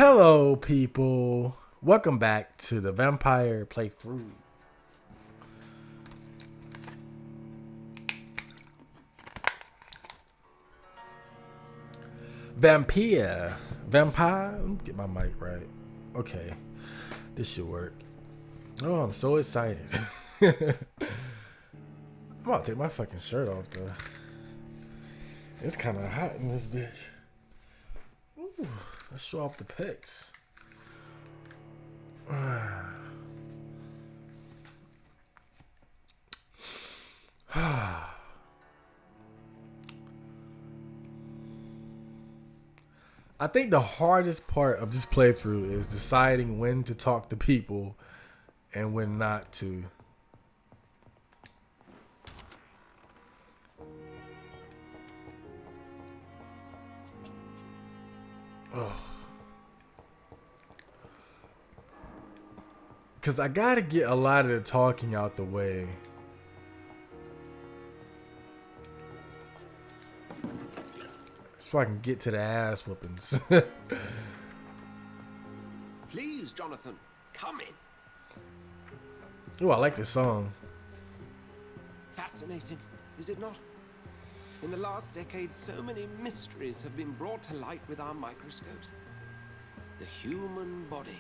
Hello, people. Welcome back to the Vampyr playthrough. Vampyr. Vampire? Let me get my mic right. Okay. This should work. Oh, I'm so excited. I'm about to take my fucking shirt off, though. It's kind of hot in this bitch. Ooh, let's show off the pics. I think the hardest part of this playthrough is deciding when to talk to people and when not to. Because I gotta get a lot of the talking out the way. So I can get to the ass whoopings. Please, Jonathan, come in. Oh, I like this song. Fascinating, is it not? In the last decade, so many mysteries have been brought to light with our microscopes. The human body,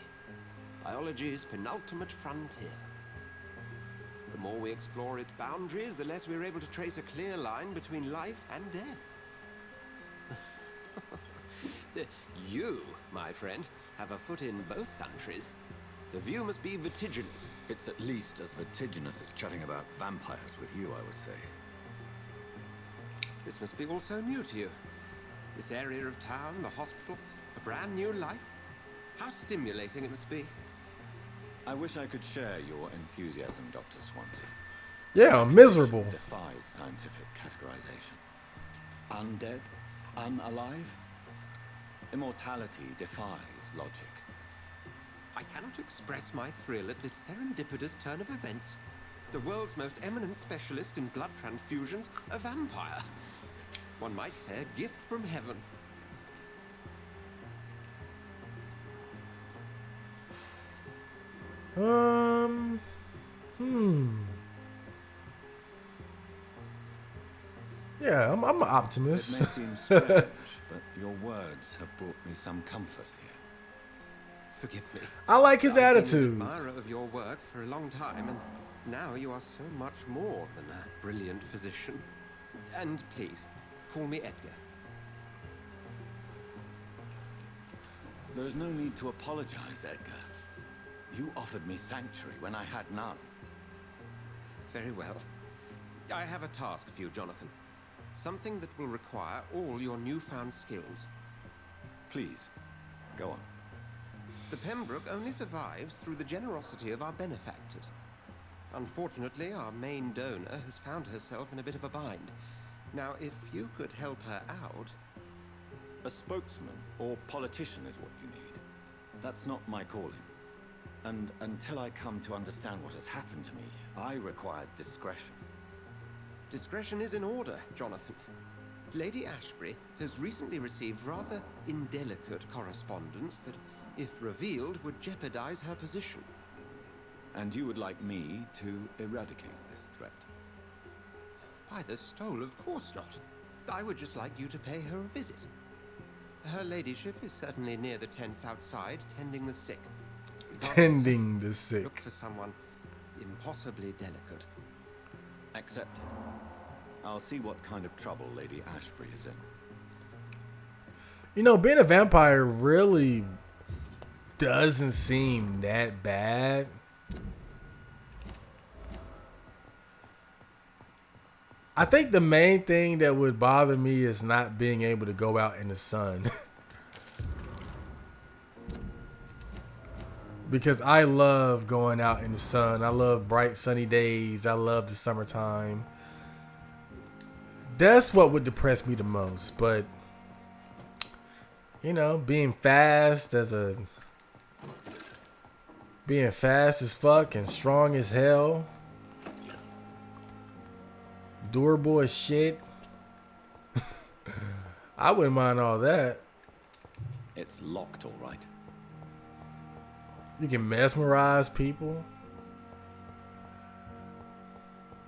biology's penultimate frontier. The more we explore its boundaries, the less we're able to trace a clear line between life and death. You, my friend, have a foot in both countries. The view must be vertiginous. It's at least as vertiginous as chatting about vampires with you, I would say. This must be all so new to you. This area of town, the hospital, a brand new life. How stimulating it must be. I wish I could share your enthusiasm, Dr. Swansea. Yeah, I'm miserable. Defies scientific categorization. Undead? Unalive? Immortality defies logic. I cannot express my thrill at this serendipitous turn of events. The world's most eminent specialist in blood transfusions, a vampire. One might say a gift from heaven. Yeah, I'm an optimist. It may seem strange, but your words have brought me some comfort here. Forgive me. I like his I've attitude. been an admirer of your work for a long time, and now you are so much more than a brilliant physician. And please, call me Edgar. There is no need to apologize, Edgar. You offered me sanctuary when I had none. Very well. I have a task for you, Jonathan. Something that will require all your newfound skills. Please, go on. The Pembroke only survives through the generosity of our benefactors. Unfortunately, our main donor has found herself in a bit of a bind. Now, if you could help her out... A spokesman or politician is what you need. That's not my calling. And until I come to understand what has happened to me, I require discretion. Discretion is in order, Jonathan. Lady Ashbury has recently received rather indelicate correspondence that, if revealed, would jeopardize her position. And you would like me to eradicate this threat? By the stole, of course not. I would just like you to pay her a visit. Her ladyship is certainly near the tents outside, tending the sick. Tending the sick. Look for someone impossibly delicate. Accepted. I'll see what kind of trouble Lady Ashbury is in. You know, being a vampire really doesn't seem that bad. I think the main thing that would bother me is not being able to go out in the sun. Because I love going out in the sun. I love bright sunny days. I love the summertime. That's what would depress me the most. But, you know, being fast as fuck and strong as hell. Durable as shit. I wouldn't mind all that. It's locked, all right. You can mesmerize people.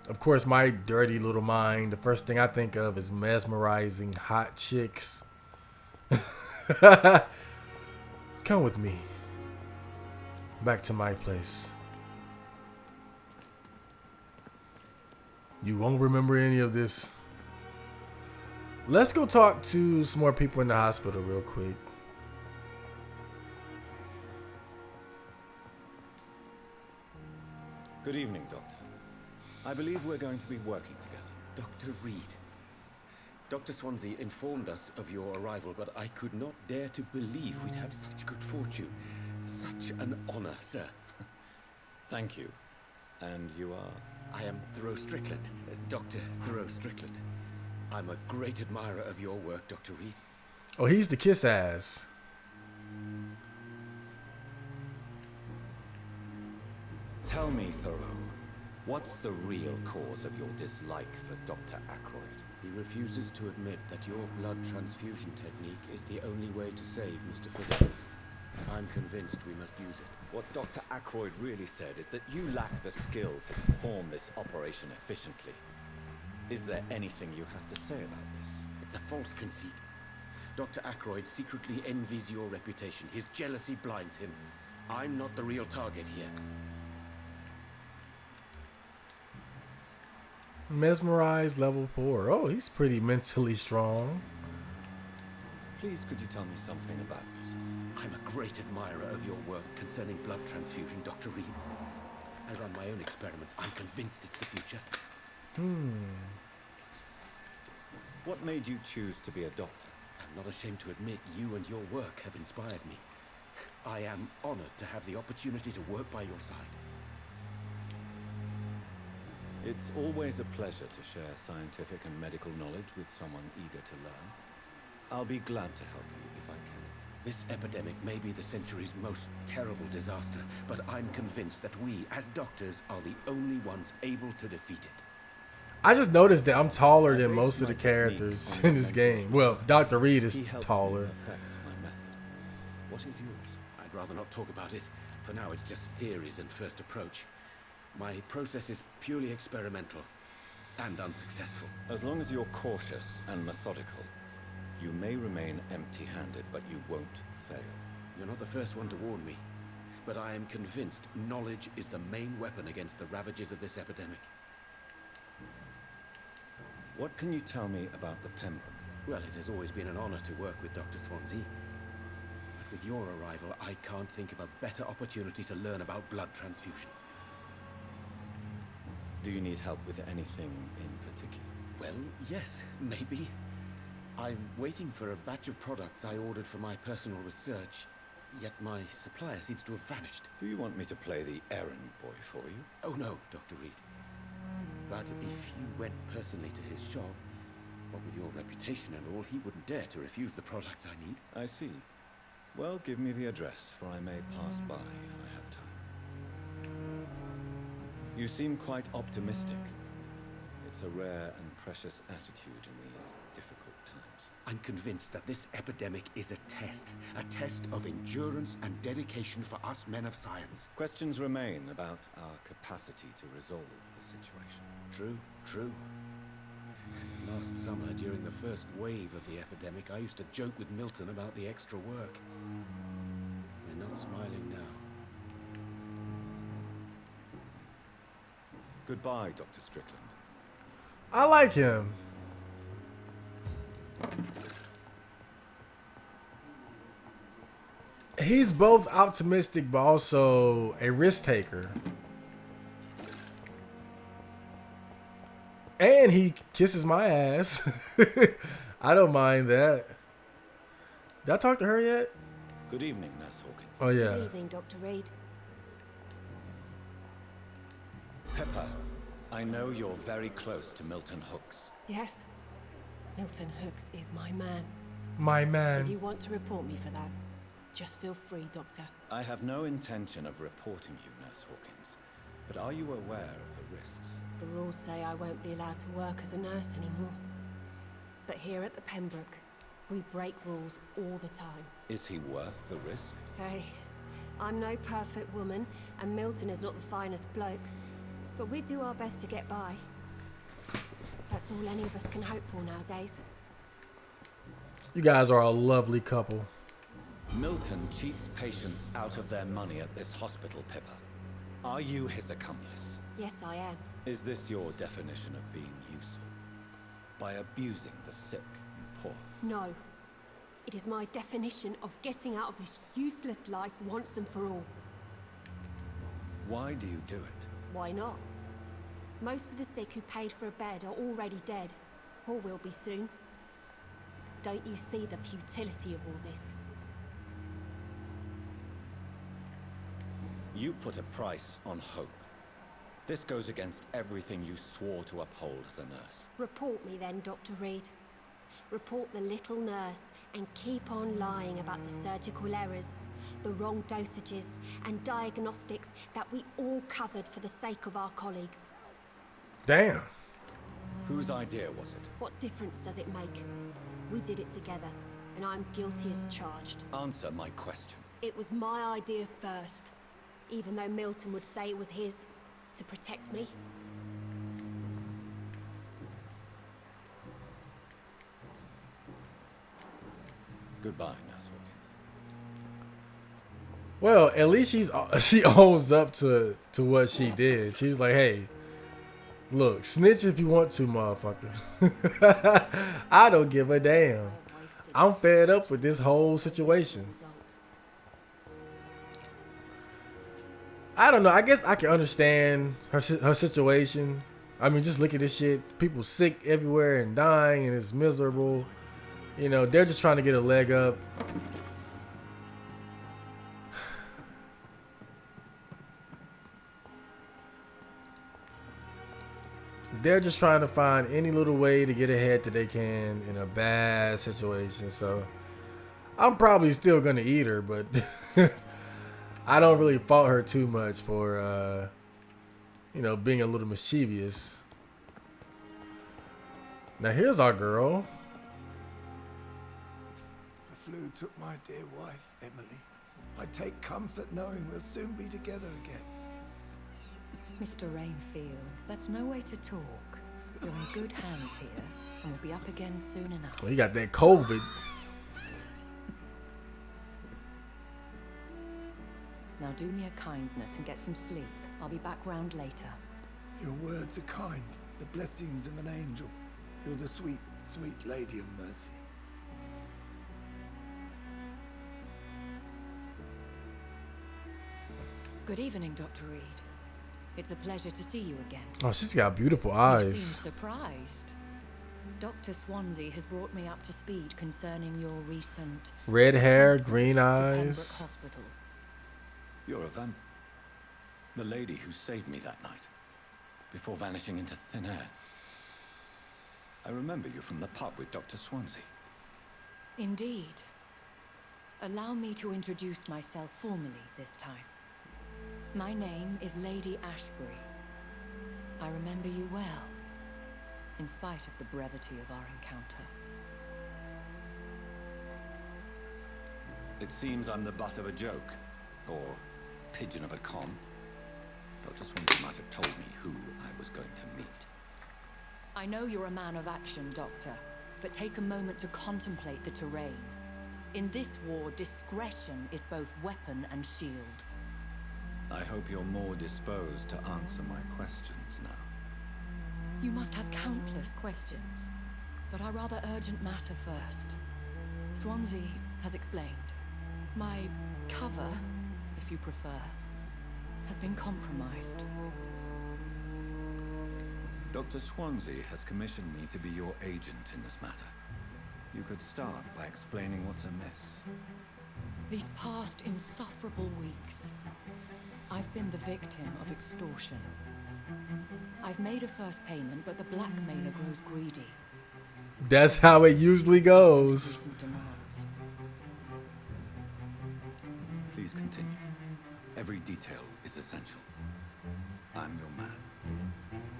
Of course, my dirty little mind, the first thing I think of is mesmerizing hot chicks. Come with me. Back to my place. You won't remember any of this. Let's go talk to some more people in the hospital real quick. Good evening, Doctor. I believe we're going to be working together. Dr. Reed. Dr. Swansea informed us of your arrival, but I could not dare to believe we'd have such good fortune. Such an honor, sir. Thank you. And you are? I am Thoreau Strickland, Dr. Thoreau Strickland. I'm a great admirer of your work, Dr. Reed. Oh, he's the kiss ass. Tell me, Thoreau, what's the real cause of your dislike for Dr. Ackroyd? He refuses to admit that your blood transfusion technique is the only way to save Mr. Fiddler. I'm convinced we must use it. What Dr. Ackroyd really said is that you lack the skill to perform this operation efficiently. Is there anything you have to say about this? It's a false conceit. Dr. Ackroyd secretly envies your reputation. His jealousy blinds him. I'm not the real target here. Mesmerized level 4. Oh, he's pretty mentally strong. Please, could you tell me something about yourself? I'm a great admirer of your work concerning blood transfusion, Dr. Reed. I run my own experiments. I'm convinced it's the future. What made you choose to be a doctor? I'm not ashamed to admit you and your work have inspired me. I am honored to have the opportunity to work by your side. It's always a pleasure to share scientific and medical knowledge with someone eager to learn. I'll be glad to help you if I can. This epidemic may be the century's most terrible disaster, but I'm convinced that we, as doctors, are the only ones able to defeat it. I just noticed that I'm taller than most of the characters in this game. Well, Dr. Reed is taller. My method. What is yours? I'd rather not talk about it. For now, it's just theories and first approach. My process is purely experimental and unsuccessful. As long as you're cautious and methodical, you may remain empty-handed, but you won't fail. You're not the first one to warn me, but I am convinced knowledge is the main weapon against the ravages of this epidemic. What can you tell me about the Pembroke? Well, it has always been an honor to work with Dr. Swansea. But with your arrival, I can't think of a better opportunity to learn about blood transfusion. Do you need help with anything in particular? Well, yes, maybe. I'm waiting for a batch of products I ordered for my personal research, yet my supplier seems to have vanished. Do you want me to play the errand boy for you? Oh no, Dr. Reed. But if you went personally to his shop, what with your reputation and all, he wouldn't dare to refuse the products I need. I see. Well, give me the address, for I may pass by if I have time. You seem quite optimistic. It's a rare and precious attitude in these difficult times. I'm convinced that this epidemic is a test of endurance and dedication for us men of science. Questions remain about our capacity to resolve the situation. True. Last summer, during the first wave of the epidemic, I used to joke with Milton about the extra work. We're not smiling now. Goodbye, Dr. Strickland. I like him. He's both optimistic but also a risk taker. And he kisses my ass. I don't mind that. Did I talk to her yet? Good evening, Nurse Hawkins. Oh, yeah. Good evening, Dr. Reed. Pepper, I know you're very close to Milton Hooks. Yes. Milton Hooks is my man. My If you man. want to report me for that, just feel free, Doctor. I have no intention of reporting you, Nurse Hawkins. But are you aware of the risks? The rules say I won't be allowed to work as a nurse anymore. But here at the Pembroke, we break rules all the time. Is he worth the risk? Hey, I'm no perfect woman, and Milton is not the finest bloke. But we do our best to get by. That's all any of us can hope for nowadays. You guys are a lovely couple. Milton cheats patients out of their money at this hospital, Pippa. Are you his accomplice? Yes, I am. Is this your definition of being useful? By abusing the sick and poor? No. It is my definition of getting out of this useless life once and for all. Why do you do it? Why not? Most of the sick who paid for a bed are already dead, or will be soon. Don't you see the futility of all this? You put a price on hope. This goes against everything you swore to uphold as a nurse. Report me then, Dr. Reed. Report the little nurse and keep on lying about the surgical errors, the wrong dosages and diagnostics that we all covered for the sake of our colleagues. Damn. Whose idea was it? What difference does it make? We did it together, and I'm guilty as charged. Answer my question. It was my idea first, even though Milton would say it was his, to protect me. Goodbye, Nurse Hawkins. Well, at least she owns up to what she did. She was like, hey, look, snitch if you want to, motherfucker. I don't give a damn. I'm fed up with this whole situation. I don't know. I guess I can understand her situation. I mean, just look at this shit. People sick everywhere and dying, and it's miserable. You know, they're just trying to get a leg up. They're just trying to find any little way to get ahead that they can in a bad situation. So I'm probably still going to eat her, but I don't really fault her too much for, you know, being a little mischievous. Now here's our girl. The flu took my dear wife, Emily. I take comfort knowing we'll soon be together again. Mr. Rainfield, that's no way to talk. You're in good hands here, and we'll be up again soon enough. Well, he got that COVID. Now do me a kindness and get some sleep. I'll be back round later. Your words are kind, the blessings of an angel. You're the sweet, sweet Lady of Mercy. Good evening, Dr. Reed. It's a pleasure to see you again. Oh, she's got beautiful You eyes. seem surprised. Dr. Swansea has brought me up to speed concerning your recent Red hair, green to Pembroke eyes. Hospital. You're a vamp. The lady who saved me that night, before vanishing into thin air. I remember you from the pub with Dr. Swansea. Indeed. Allow me to introduce myself formally this time. My name is Lady Ashbury. I remember you well, in spite of the brevity of our encounter. It seems I'm the butt of a joke, or pigeon of a con. Dr. Swansea might have told me who I was going to meet. I know you're a man of action, Doctor, but take a moment to contemplate the terrain. In this war, discretion is both weapon and shield. I hope you're more disposed to answer my questions now. You must have countless questions, but our rather urgent matter first. Swansea has explained. My cover, if you prefer, has been compromised. Dr. Swansea has commissioned me to be your agent in this matter. You could start by explaining what's amiss. These past insufferable weeks, I've been the victim of extortion. I've made a first payment, but the blackmailer grows greedy. That's how it usually goes. Decent demands. Please continue. Every detail is essential. I'm your man.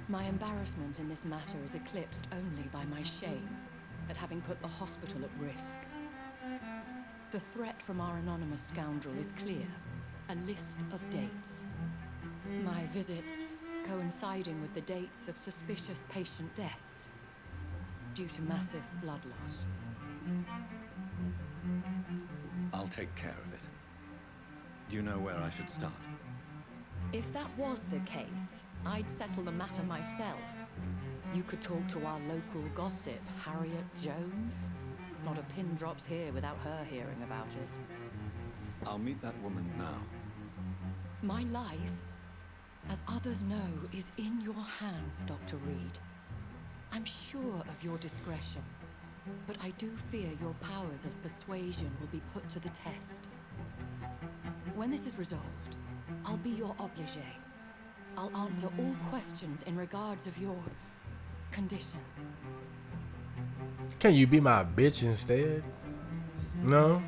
My embarrassment in this matter is eclipsed only by my shame at having put the hospital at risk. The threat from our anonymous scoundrel is clear, a list of dates. My visits coinciding with the dates of suspicious patient deaths due to massive blood loss. I'll take care of it. Do you know where I should start? If that was the case, I'd settle the matter myself. You could talk to our local gossip, Harriet Jones. Not a pin drops here without her hearing about it. I'll meet that woman now. My life, as others know, is in your hands, Dr. Reed. I'm sure of your discretion, but I do fear your powers of persuasion will be put to the test. When this is resolved, I'll be your obligé. I'll answer all questions in regards of your condition. Can you be my bitch instead? No.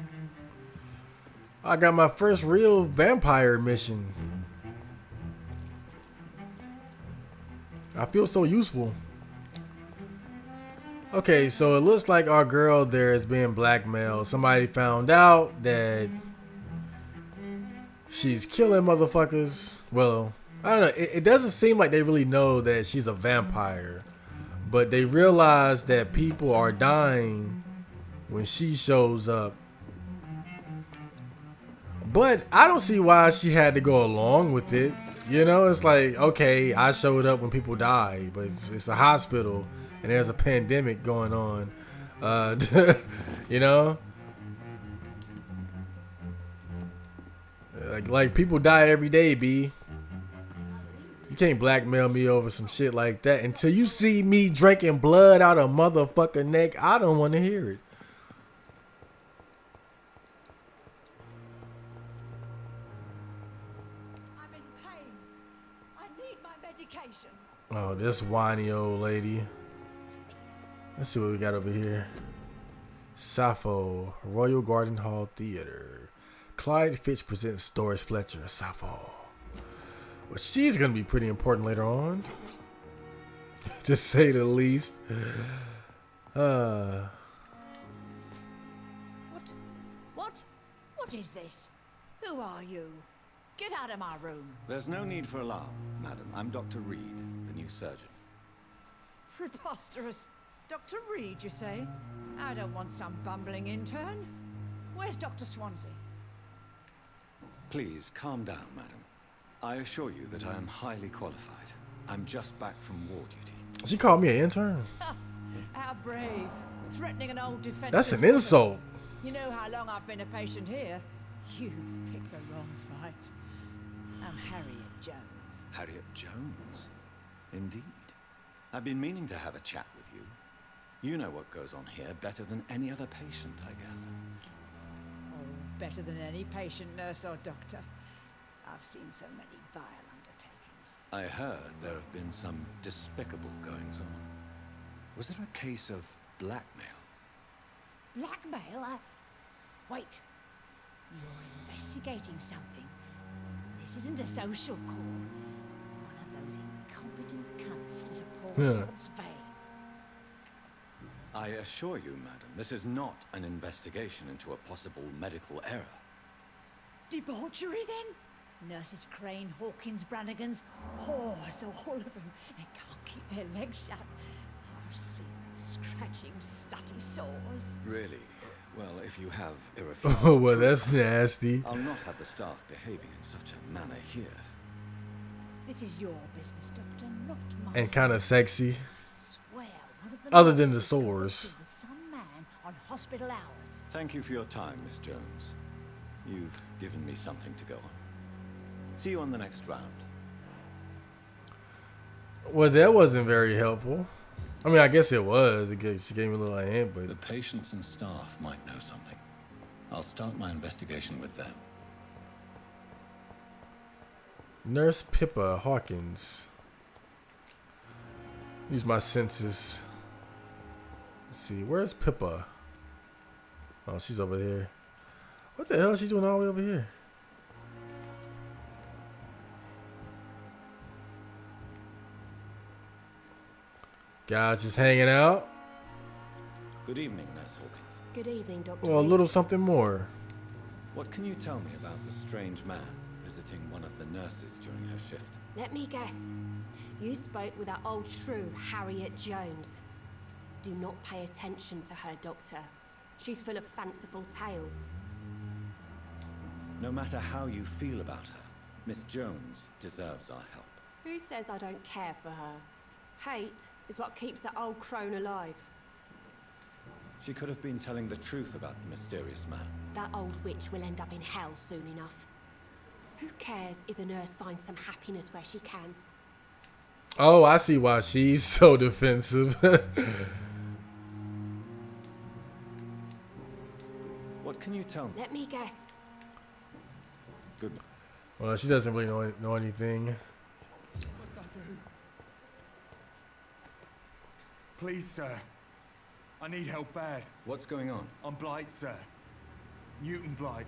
I got my first real vampire mission. I feel so useful. Okay, so it looks like our girl there is being blackmailed. Somebody found out that she's killing motherfuckers. Well, I don't know. It doesn't seem like they really know that she's a vampire. But they realize that people are dying when she shows up. But I don't see why she had to go along with it. You know, it's like, okay, I showed up when people die, but it's a hospital and there's a pandemic going on. You know? Like people die every day, B. You can't blackmail me over some shit like that. Until you see me drinking blood out of motherfucking neck, I don't want to hear it. I'm in pain. I need my medication. Oh, this whiny old lady. Let's see what we got over here. Sappho, Royal Garden Hall Theater. Clyde Fitch presents Doris Fletcher, Sappho. Well, she's gonna be pretty important later on, to say the least. What is this? Who are you? Get out of my room. There's no need for alarm, madam. I'm Dr. Reed, the new surgeon. Preposterous. Dr. Reed, you say? I don't want some bumbling intern. Where's Dr. Swansea? Please, calm down, madam. I assure you that I am highly qualified. I'm just back from war duty. She called me an intern. How brave. Threatening an old defenseless That's an woman. insult. You know how long I've been a patient here? You've picked the wrong fight. I'm Harriet Jones. Harriet Jones? Indeed. I've been meaning to have a chat with you. You know what goes on here better than any other patient, I gather. Oh, better than any patient, nurse or doctor. I've seen so many vile undertakings. I heard there have been some despicable goings-on. Was there a case of blackmail? Blackmail? Wait. You're investigating something. This isn't a social call. One of those incompetent cunts let a poor sort's fame. I assure you, madam, this is not an investigation into a possible medical error. Debauchery, then? Nurses Crane, Hawkins, Brannigans, whores, all of them. They can't keep their legs shut. I've seen them scratching slutty sores. Really? Well, if you have Oh, irrefutable well, proof, that's nasty. I'll not have the staff behaving in such a manner here. This is your business, Doctor, not mine. And kind of sexy. I swear, one of them Other than the nurses was sores. connected with some man on hospital hours. Thank you for your time, Miss Jones. You've given me something to go on. See you on the next round. Well, that wasn't very helpful. I mean, I guess it was. She gave me a little hint, but The patients and staff might know something. I'll start my investigation with them. Nurse Pippa Hawkins. Use my senses. Let's see, where's Pippa? Oh, she's over there. What the hell is she doing all the way over here? Guys just hanging out. Good evening, Nurse Hawkins. Good evening, Dr. Well, a Reed. little something more. What can you tell me about the strange man visiting one of the nurses during her shift. Let me guess. You spoke with that old shrew, Harriet Jones. Do not pay attention to her, Doctor. She's full of fanciful tales. No matter how you feel about her, Miss Jones deserves our help. Who says I don't care for her? Hate is what keeps that old crone alive. She could have been telling the truth about the mysterious man. That old witch will end up in hell soon enough. Who cares if the nurse finds some happiness where she can? Oh, I see why she's so defensive. What can you tell me? Let me guess. Good. Well, she doesn't really know anything. What's that do? Please, sir. I need help bad. What's going on? I'm Blight, sir. Newton Blight.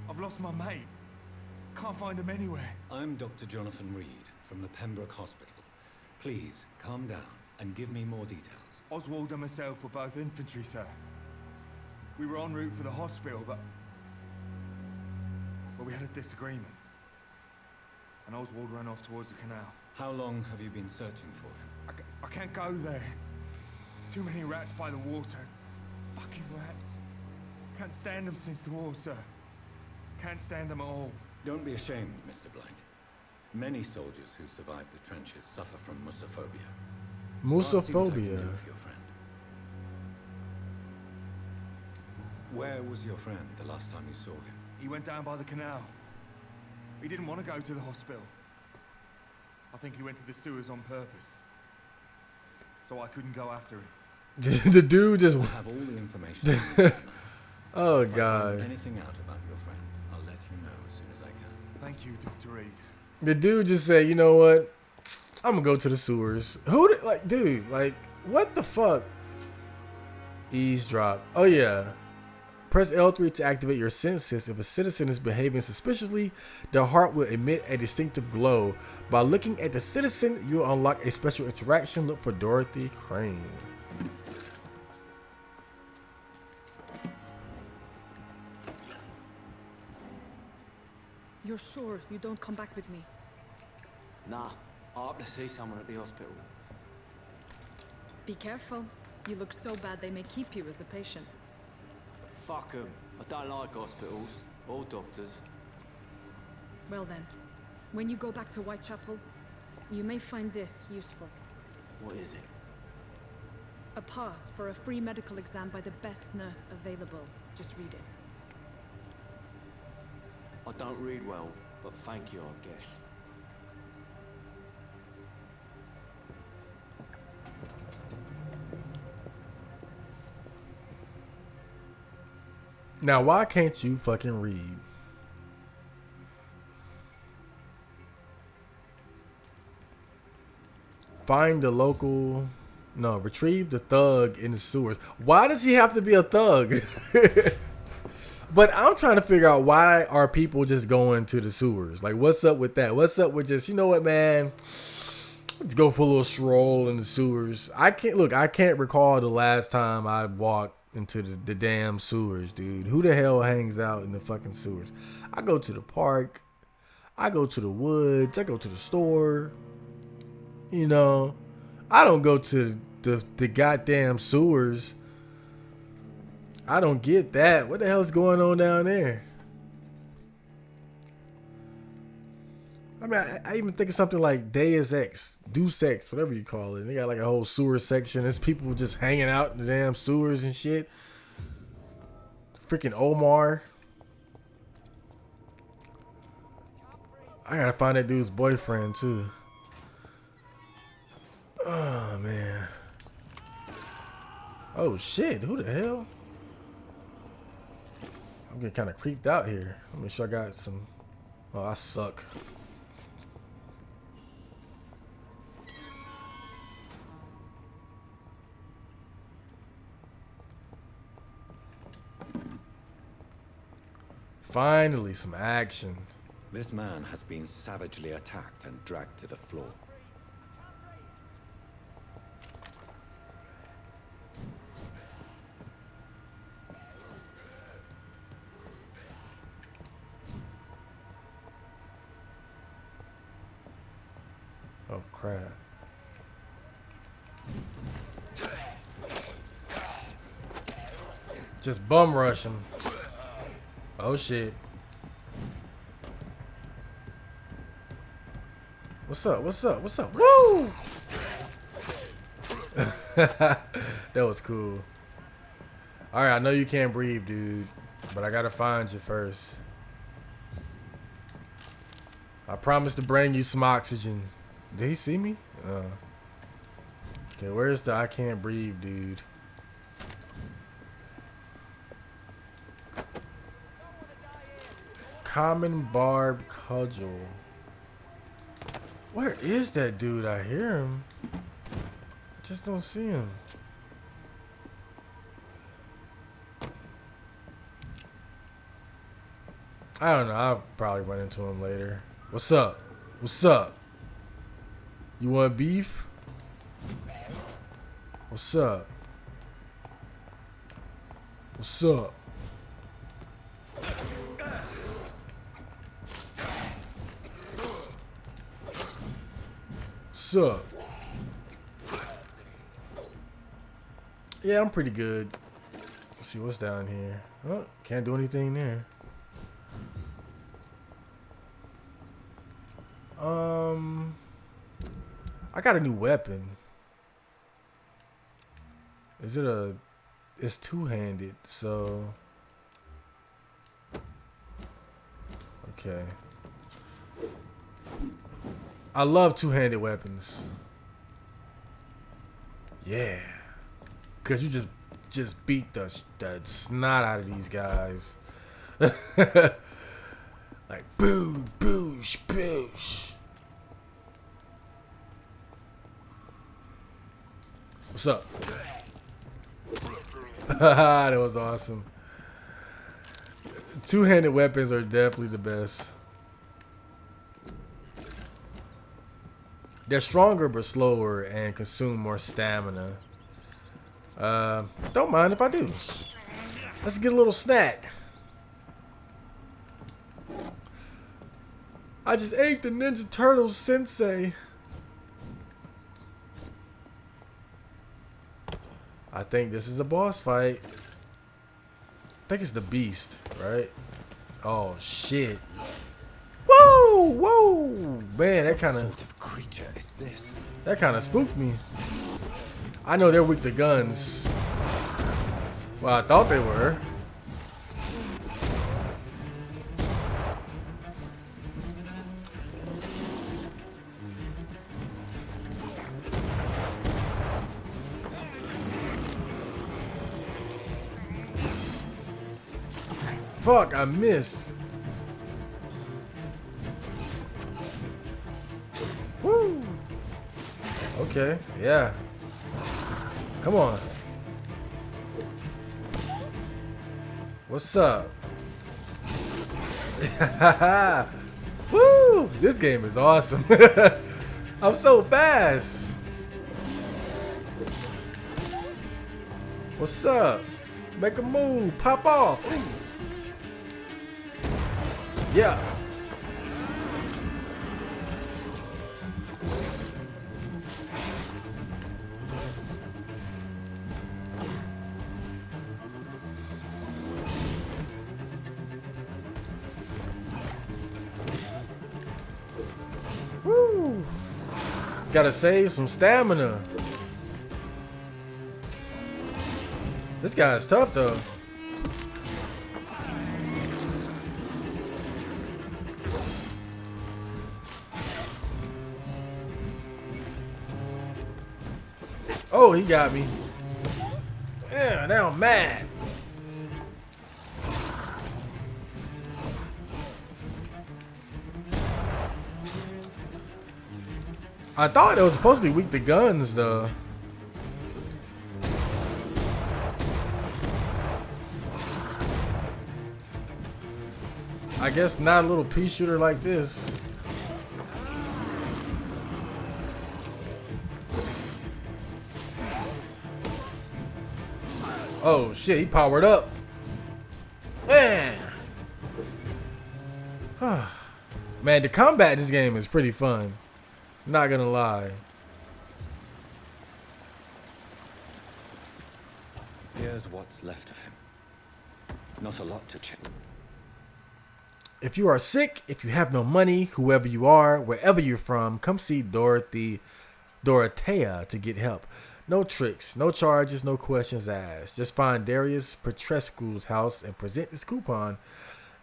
I've lost my mate. Can't find him anywhere. I'm Dr. Jonathan Reed from the Pembroke Hospital. Please, calm down and give me more details. Oswald and myself were both infantry, sir. We were en route for the hospital, but we had a disagreement. And Oswald ran off towards the canal. How long have you been searching for him? I can't go there. Too many rats by the water. Fucking rats. Can't stand them since the war, sir. Can't stand them at all. Don't be ashamed, Mr. Blight. Many soldiers who survived the trenches suffer from musophobia. I'll see what I can Musophobia. do for your friend. Where was your friend the last time you saw him? He went down by the canal. He didn't want to go to the hospital. I think he went to the sewers on purpose. So I couldn't go after him. The dude just. I have all the information. you need now. Oh If I find god. anything out about your friend, I'll let you know as soon as I can. Thank you, Dr. Reed. The dude just said, you know what? I'm gonna go to the sewers. Who did, like, dude, like, what the fuck? Eavesdrop. Oh yeah. Press L3 to activate your senses. If a citizen is behaving suspiciously, the heart will emit a distinctive glow. By looking at the citizen, you'll unlock a special interaction. Look for Dorothy Crane. You're sure you don't come back with me? Nah, I have to see someone at the hospital. Be careful. You look so bad they may keep you as a patient. Fuck 'em. I don't like hospitals or doctors. Well then, when you go back to Whitechapel, you may find this useful. What is it? A pass for a free medical exam by the best nurse available. Just read it. I don't read well, but thank you, I guess. Now, why can't you fucking read? Find the local... No, retrieve the thug in the sewers. Why does he have to be a thug? But I'm trying to figure out, why are people just going to the sewers? Like, what's up with that? What's up with just, you know what, man? Let's go for a little stroll in the sewers. I can't recall the last time I walked into the damn sewers, dude. Who the hell hangs out in the fucking sewers? I go to the park. I go to the woods. I go to the store. You know, I don't go to the goddamn sewers. I don't get that. What the hell is going on down there? I mean, I even think of something like Deus Ex, Deus Ex, whatever you call it. They got like a whole sewer section. There's people just hanging out in the damn sewers and shit. Freaking Omar. I gotta find that dude's boyfriend too. Oh man. Oh shit, who the hell? I'm getting kind of creeped out here. Let me make sure I got some. Oh, I suck. Finally, some action. This man has been savagely attacked and dragged to the floor. Oh crap. Just bum rush him. Oh shit. What's up? What's up? What's up? Woo! That was cool. Alright, I know you can't breathe, dude. But I gotta find you first. I promise to bring you some oxygen. Did he see me? Okay, where's the I can't breathe, dude? Common barb cudgel. Where is that dude? I hear him. Just don't see him. I don't know. I'll probably run into him later. What's up? What's up? You want beef? What's up? What's up? What's up? Yeah, I'm pretty good. Let's see what's down here. Oh, can't do anything there. I got a new weapon. Is it a... It's two-handed, so... Okay. I love two-handed weapons. Yeah. Cause you just beat the snot out of these guys. Like boo, boosh, boosh. What's up? That was awesome. Two-handed weapons are definitely the best. They're stronger but slower and consume more stamina. Don't mind if I do. Let's get a little snack. I just ate the Ninja Turtles sensei. I think this is a boss fight. I think it's the Beast, right? Oh shit. Whoa, whoa. Man, that kind of spooked me. I know they're weak to guns. Well, I thought they were. Fuck, I missed. Woo. Okay, yeah. Come on. What's up? Woo! This game is awesome. I'm so fast. What's up? Make a move. Pop off. Ooh. Yeah. Woo. Gotta save some stamina. This guy's tough though. Oh, he got me. Yeah, now I'm mad. I thought it was supposed to be weak to guns, though. I guess not a little pea shooter like this. Oh shit, he powered up. Man. Man, the combat in this game is pretty fun. Not gonna lie. Here's what's left of him. Not a lot to check. If you are sick, if you have no money, whoever you are, wherever you're from, come see Dorothea to get help. No tricks, no charges, no questions asked. Just find Darius Petrescu's house and present this coupon.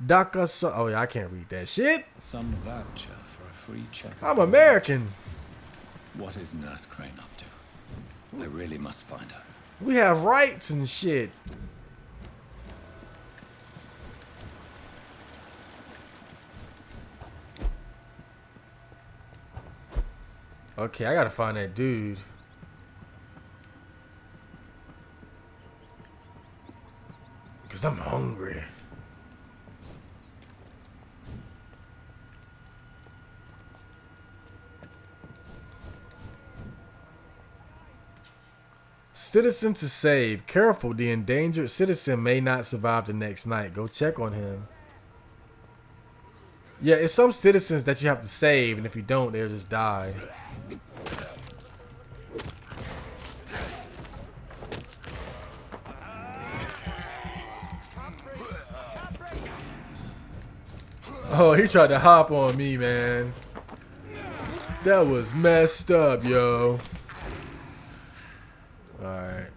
Oh yeah, I can't read that shit. Some voucher for a free check. I'm American. What is Nurse Crane up to? I really must find her. We have rights and shit. Okay, I gotta find that dude. Because I'm hungry. Citizen to save. Careful, the endangered citizen may not survive the next night. Go check on him. Yeah, it's some citizens that you have to save, and if you don't, they'll just die. Oh, he tried to hop on me, man. That was messed up, yo. Alright.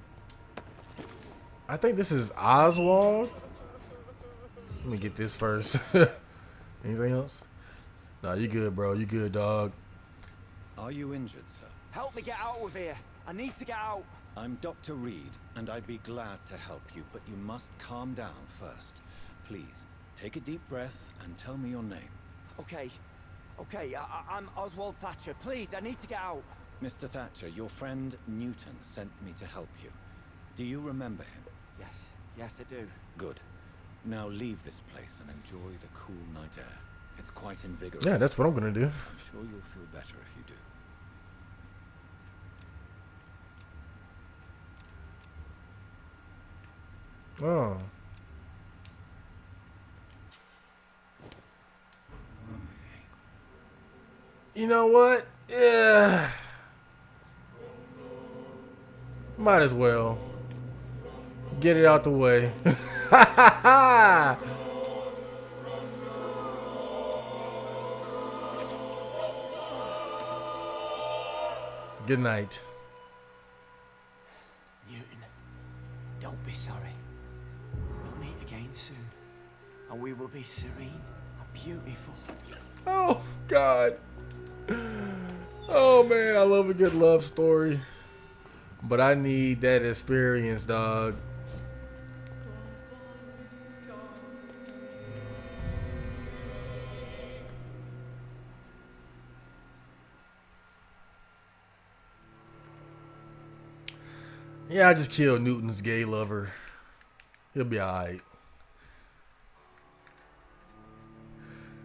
I think this is Oswald. Let me get this first. Anything else? Nah, you good, bro. You good, dog. Are you injured, sir? Help me get out of here. I need to get out. I'm Dr. Reed, and I'd be glad to help you, but you must calm down first. Please, take a deep breath and tell me your name. Okay. I'm Oswald Thatcher. Please, I need to get out. Mr. Thatcher, your friend Newton sent me to help you. Do you remember him? Yes, I do. Good. Now leave this place and enjoy the cool night air. It's quite invigorating. Yeah, that's what I'm gonna do. I'm sure you'll feel better if you do. Oh. You know what? Yeah. Might as well. Get it out the way. Good night. Newton, don't be sorry. We'll meet again soon, and we will be serene and beautiful. Oh, God. Oh, man, I love a good love story. But I need that experience, dog. Yeah, I just killed Newton's gay lover. He'll be alright.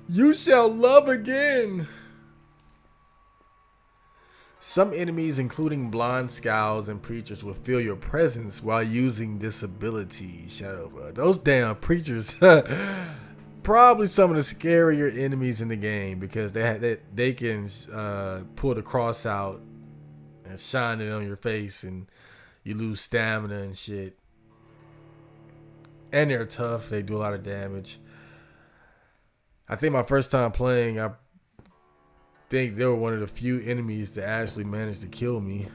You shall love again. Some enemies, including blind scows and preachers, will feel your presence while using disability. Shadow, bro. Those damn preachers, probably some of the scarier enemies in the game because they can pull the cross out and shine it on your face, and you lose stamina and shit. And they're tough. They do a lot of damage. I think my first time playing, I think they were one of the few enemies that actually managed to kill me.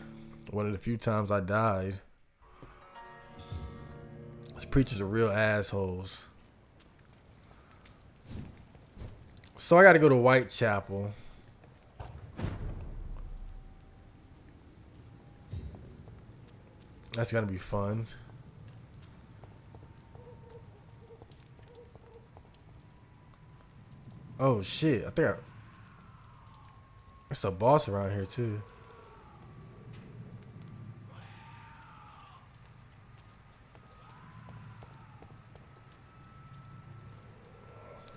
One of the few times I died. These preachers are real assholes. So I gotta go to Whitechapel. That's gonna be fun. Oh shit, I think it's a boss around here too.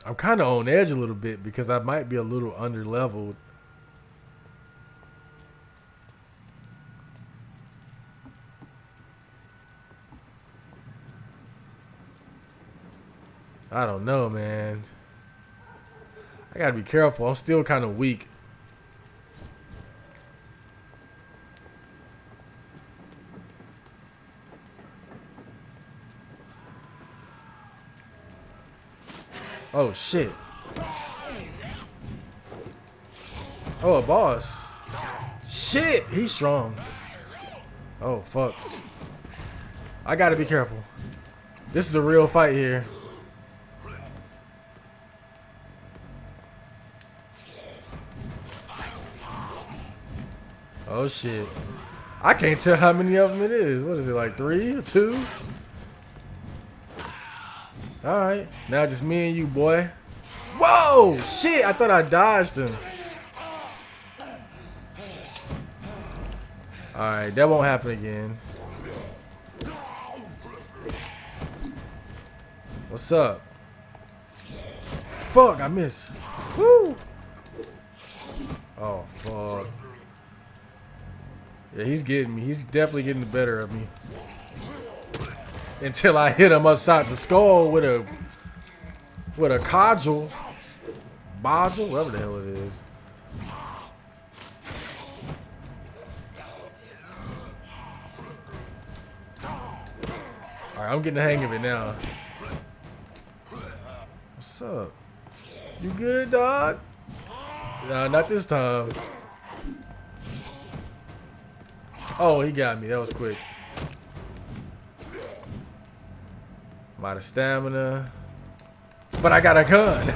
I'm kind of on edge a little bit because I might be a little under leveled. I don't know, man. I gotta be careful. I'm still kind of weak. Oh shit. Oh, a boss. Shit, he's strong. Oh fuck. I gotta be careful. This is a real fight here. Oh shit. I can't tell how many of them it is. What is it, like 3 or 2? Alright. Now just me and you, boy. Whoa! Shit, I thought I dodged him. Alright, that won't happen again. What's up? Fuck, I missed. Woo! Oh, fuck. Yeah, he's getting me. He's definitely getting the better of me. Until I hit him upside the skull with a cudgel. Bodgel? Whatever the hell it is. Alright, I'm getting the hang of it now. What's up? You good, dog? Nah, not this time. Oh, he got me. That was quick. I'm out of stamina. But I got a gun.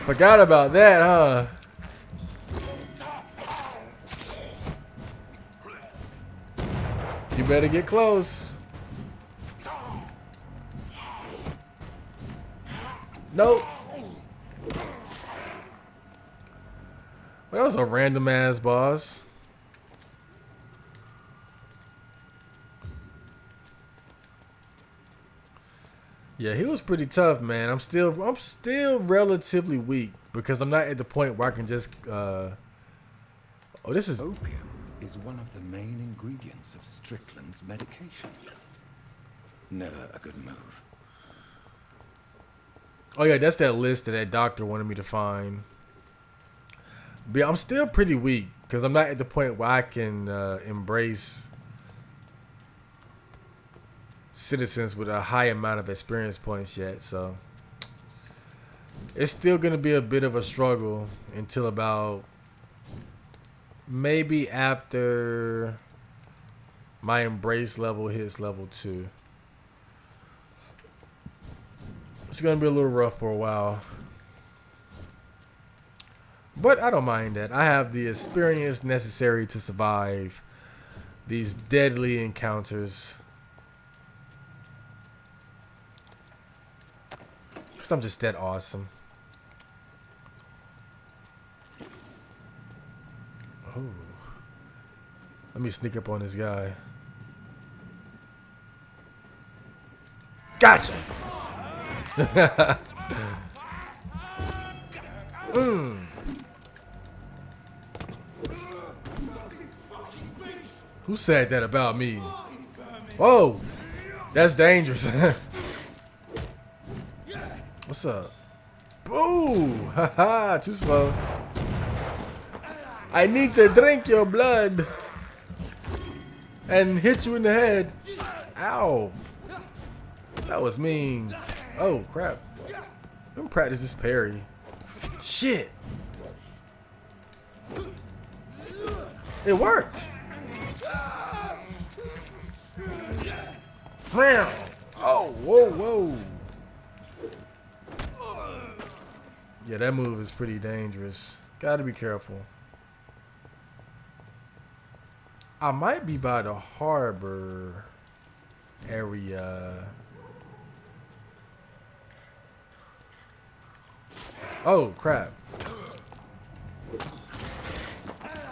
Forgot about that, huh? You better get close. Nope. Well, that was a random ass boss. Yeah, he was pretty tough, man. I'm still relatively weak because I'm not at the point where I can just oh, this is Opium is one of the main ingredients of Strickland's medication. Never a good move. Oh yeah, that's that list that doctor wanted me to find. But yeah, I'm still pretty weak because I'm not at the point where I can embrace citizens with a high amount of experience points yet. So it's still going to be a bit of a struggle until about maybe after my embrace level hits level 2. It's going to be a little rough for a while. But I don't mind that. I have the experience necessary to survive these deadly encounters. Because I'm just that awesome. Oh. Let me sneak up on this guy. Gotcha! Who said that about me? Whoa! That's dangerous. What's up? Boo! Haha, too slow. I need to drink your blood and hit you in the head. Ow. That was mean. Oh, crap. Let me practice this parry. Shit. It worked. Oh, whoa, whoa. Yeah, that move is pretty dangerous. Gotta be careful. I might be by the harbor area. Oh, crap.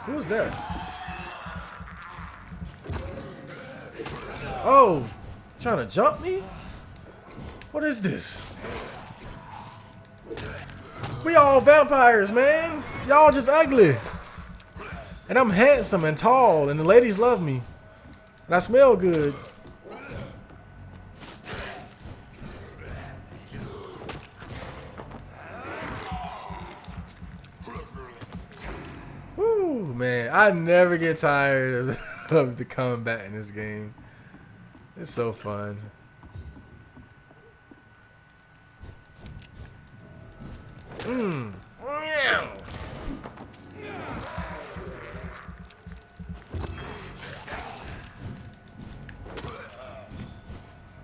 Who's that? Oh, trying to jump me? What is this? We all vampires, man. Y'all just ugly. And I'm handsome and tall, and the ladies love me. And I smell good. Woo, man. I never get tired of the combat in this game. It's so fun.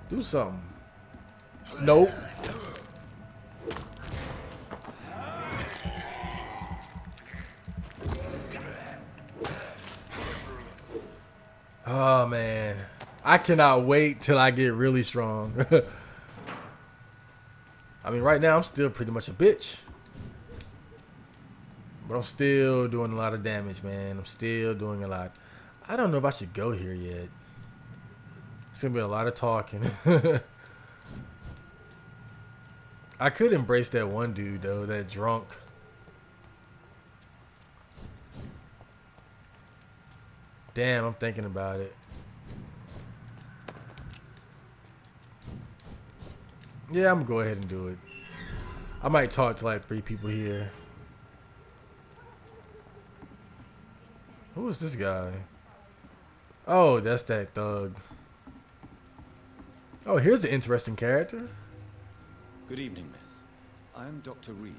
Do something. Nope. Oh man, I cannot wait till I get really strong. I mean, right now I'm still pretty much a bitch, but I'm still doing a lot of damage, man. I'm still doing a lot. I don't know if I should go here yet. It's gonna be a lot of talking. I could embrace that one dude though, that drunk. Damn, I'm thinking about it. Yeah, I'm gonna go ahead and do it. I might talk to like 3 people here. Who is this guy? Oh, that's that thug. Oh, here's an interesting character. Good evening, miss. I am Dr. Reed.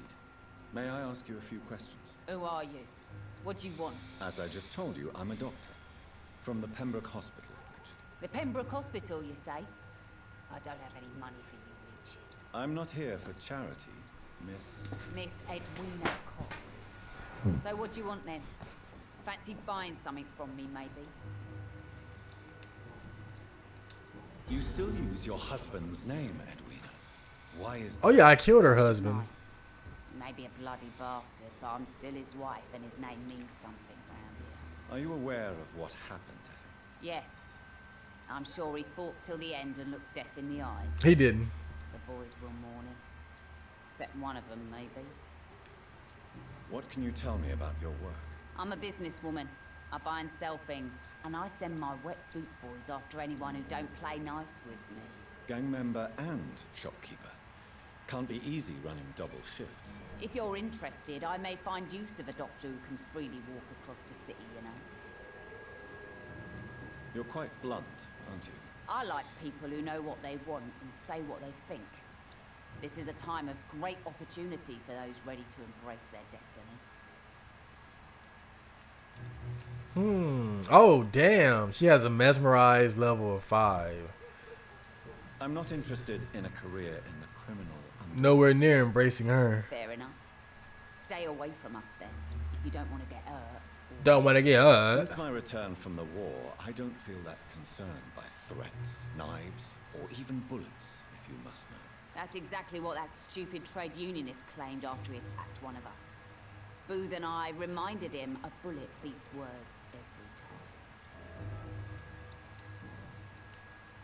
May I ask you a few questions? Who are you? What do you want? As I just told you, I'm a doctor. From the Pembroke Hospital, actually. The Pembroke Hospital, you say? I don't have any money for you leeches. I'm not here for charity, miss. Miss Edwina Cox. So what do you want then? Fancy buying something from me, maybe? You still use your husband's name, Edwina. Why is that? Oh yeah, I killed her husband. Maybe a bloody bastard, but I'm still his wife and his name means something round here. Are you aware of what happened to him? Yes. I'm sure he fought till the end and looked death in the eyes. He didn't. The boys will mourn him. Except one of them, maybe. What can you tell me about your work? I'm a businesswoman. I buy and sell things, and I send my wet boot boys after anyone who don't play nice with me. Gang member and shopkeeper. Can't be easy running double shifts. If you're interested, I may find use of a doctor who can freely walk across the city, you know. You're quite blunt, aren't you? I like people who know what they want and say what they think. This is a time of great opportunity for those ready to embrace their destiny. Oh, damn. She has a mesmerized level of 5. I'm not interested in a career in the criminal underworld. Nowhere near embracing her. Fair enough. Stay away from us then, if you don't want to get hurt. Don't want to get hurt. Since my return from the war, I don't feel that concerned by threats, knives, or even bullets, if you must know. That's exactly what that stupid trade unionist claimed after he attacked one of us. Booth and I reminded him a bullet beats words every time.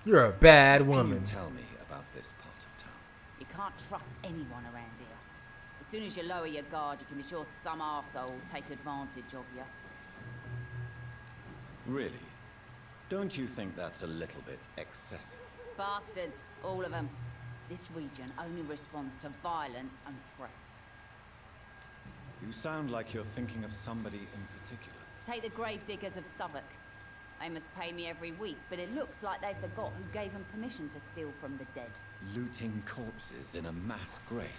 You're a bad What woman. can you tell me about this part of town? You can't trust anyone around here. As soon as you lower your guard, you can be sure some arsehole will take advantage of you. Really? Don't you think that's a little bit excessive? Bastards, all of them. This region only responds to violence and threats. You sound like you're thinking of somebody in particular. Take the gravediggers of Southwark. They must pay me every week, but it looks like they forgot who gave them permission to steal from the dead. Looting corpses in a mass grave.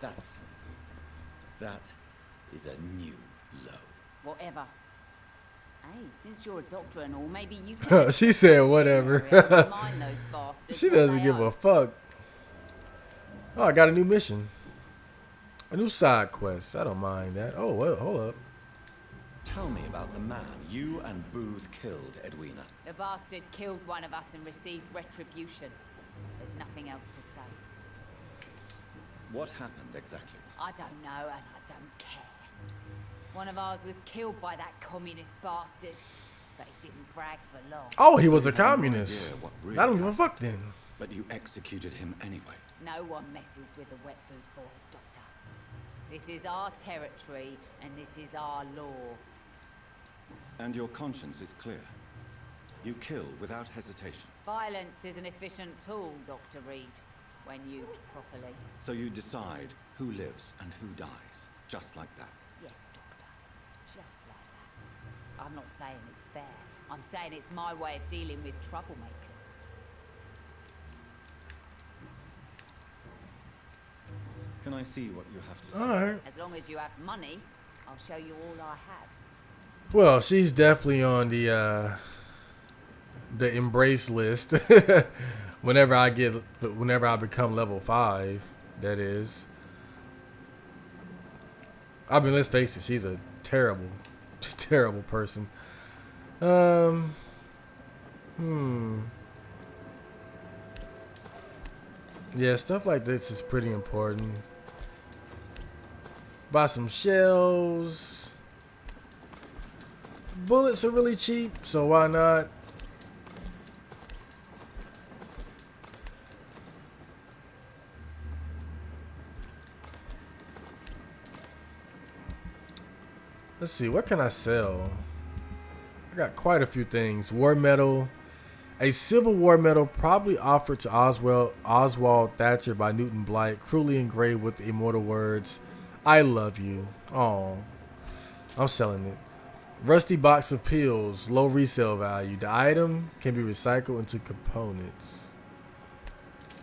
That is a new low. Whatever. Hey, since you're a doctor and all, maybe you can... She said whatever. Mind those bastards. She doesn't give a fuck. Oh, I got a new mission. A new side quest. I don't mind that. Oh, well, hold up. Tell me about the man you and Booth killed, Edwina. The bastard killed one of us and received retribution. There's nothing else to say. What happened exactly? I don't know, and I don't care. One of ours was killed by that communist bastard, but he didn't brag for long. Oh, he was a communist. What really I don't give a fuck then. But you executed him anyway. No one messes with the wet boot boys, Doctor. This is our territory, and this is our law. And your conscience is clear. You kill without hesitation. Violence is an efficient tool, Dr. Reed, when used properly. So you decide who lives and who dies, just like that. Yes, Doctor. Just like that. I'm not saying it's fair. I'm saying it's my way of dealing with troublemakers. Can I see what you have to say? All right. As long as you have money, I'll show you all I have. Well, she's definitely on the embrace list. whenever I become level 5, that is. I mean, let's face it, she's a terrible, terrible person. Yeah, stuff like this is pretty important. Buy some shells. Bullets are really cheap, so why not? Let's see, what can I sell? I got quite a few things. War medal. A Civil War medal probably offered to Oswald Thatcher by Newton Blight, cruelly engraved with the immortal words, "I love you." Oh, I'm selling it. Rusty box of pills, low resale value. The item can be recycled into components.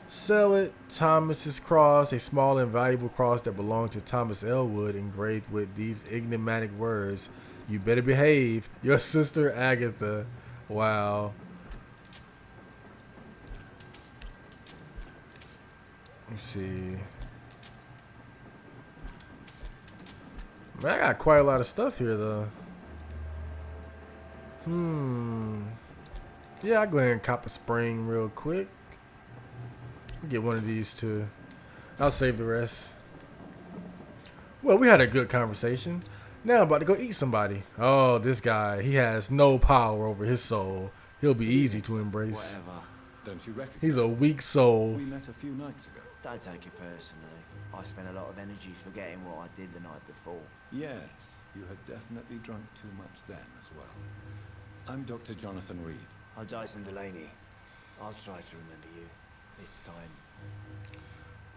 Sell it. Thomas's cross, a small and valuable cross that belonged to Thomas Elwood, engraved with these enigmatic words, "You better behave, your sister Agatha." Wow. Let's see. Man, I got quite a lot of stuff here, though. Yeah, I'll go ahead and cop a spring real quick. Get one of these too. I'll save the rest. Well, we had a good conversation. Now I'm about to go eat somebody. Oh, this guy. He has no power over his soul. He'll be easy to embrace. Whatever. Don't you recognize? He's a weak soul. We met a few nights ago. Don't take it personally. I spent a lot of energy forgetting what I did the night before. Yes, you had definitely drunk too much then as well. I'm Dr. Jonathan Reed. I'm Dyson Delaney. I'll try to remember you this time.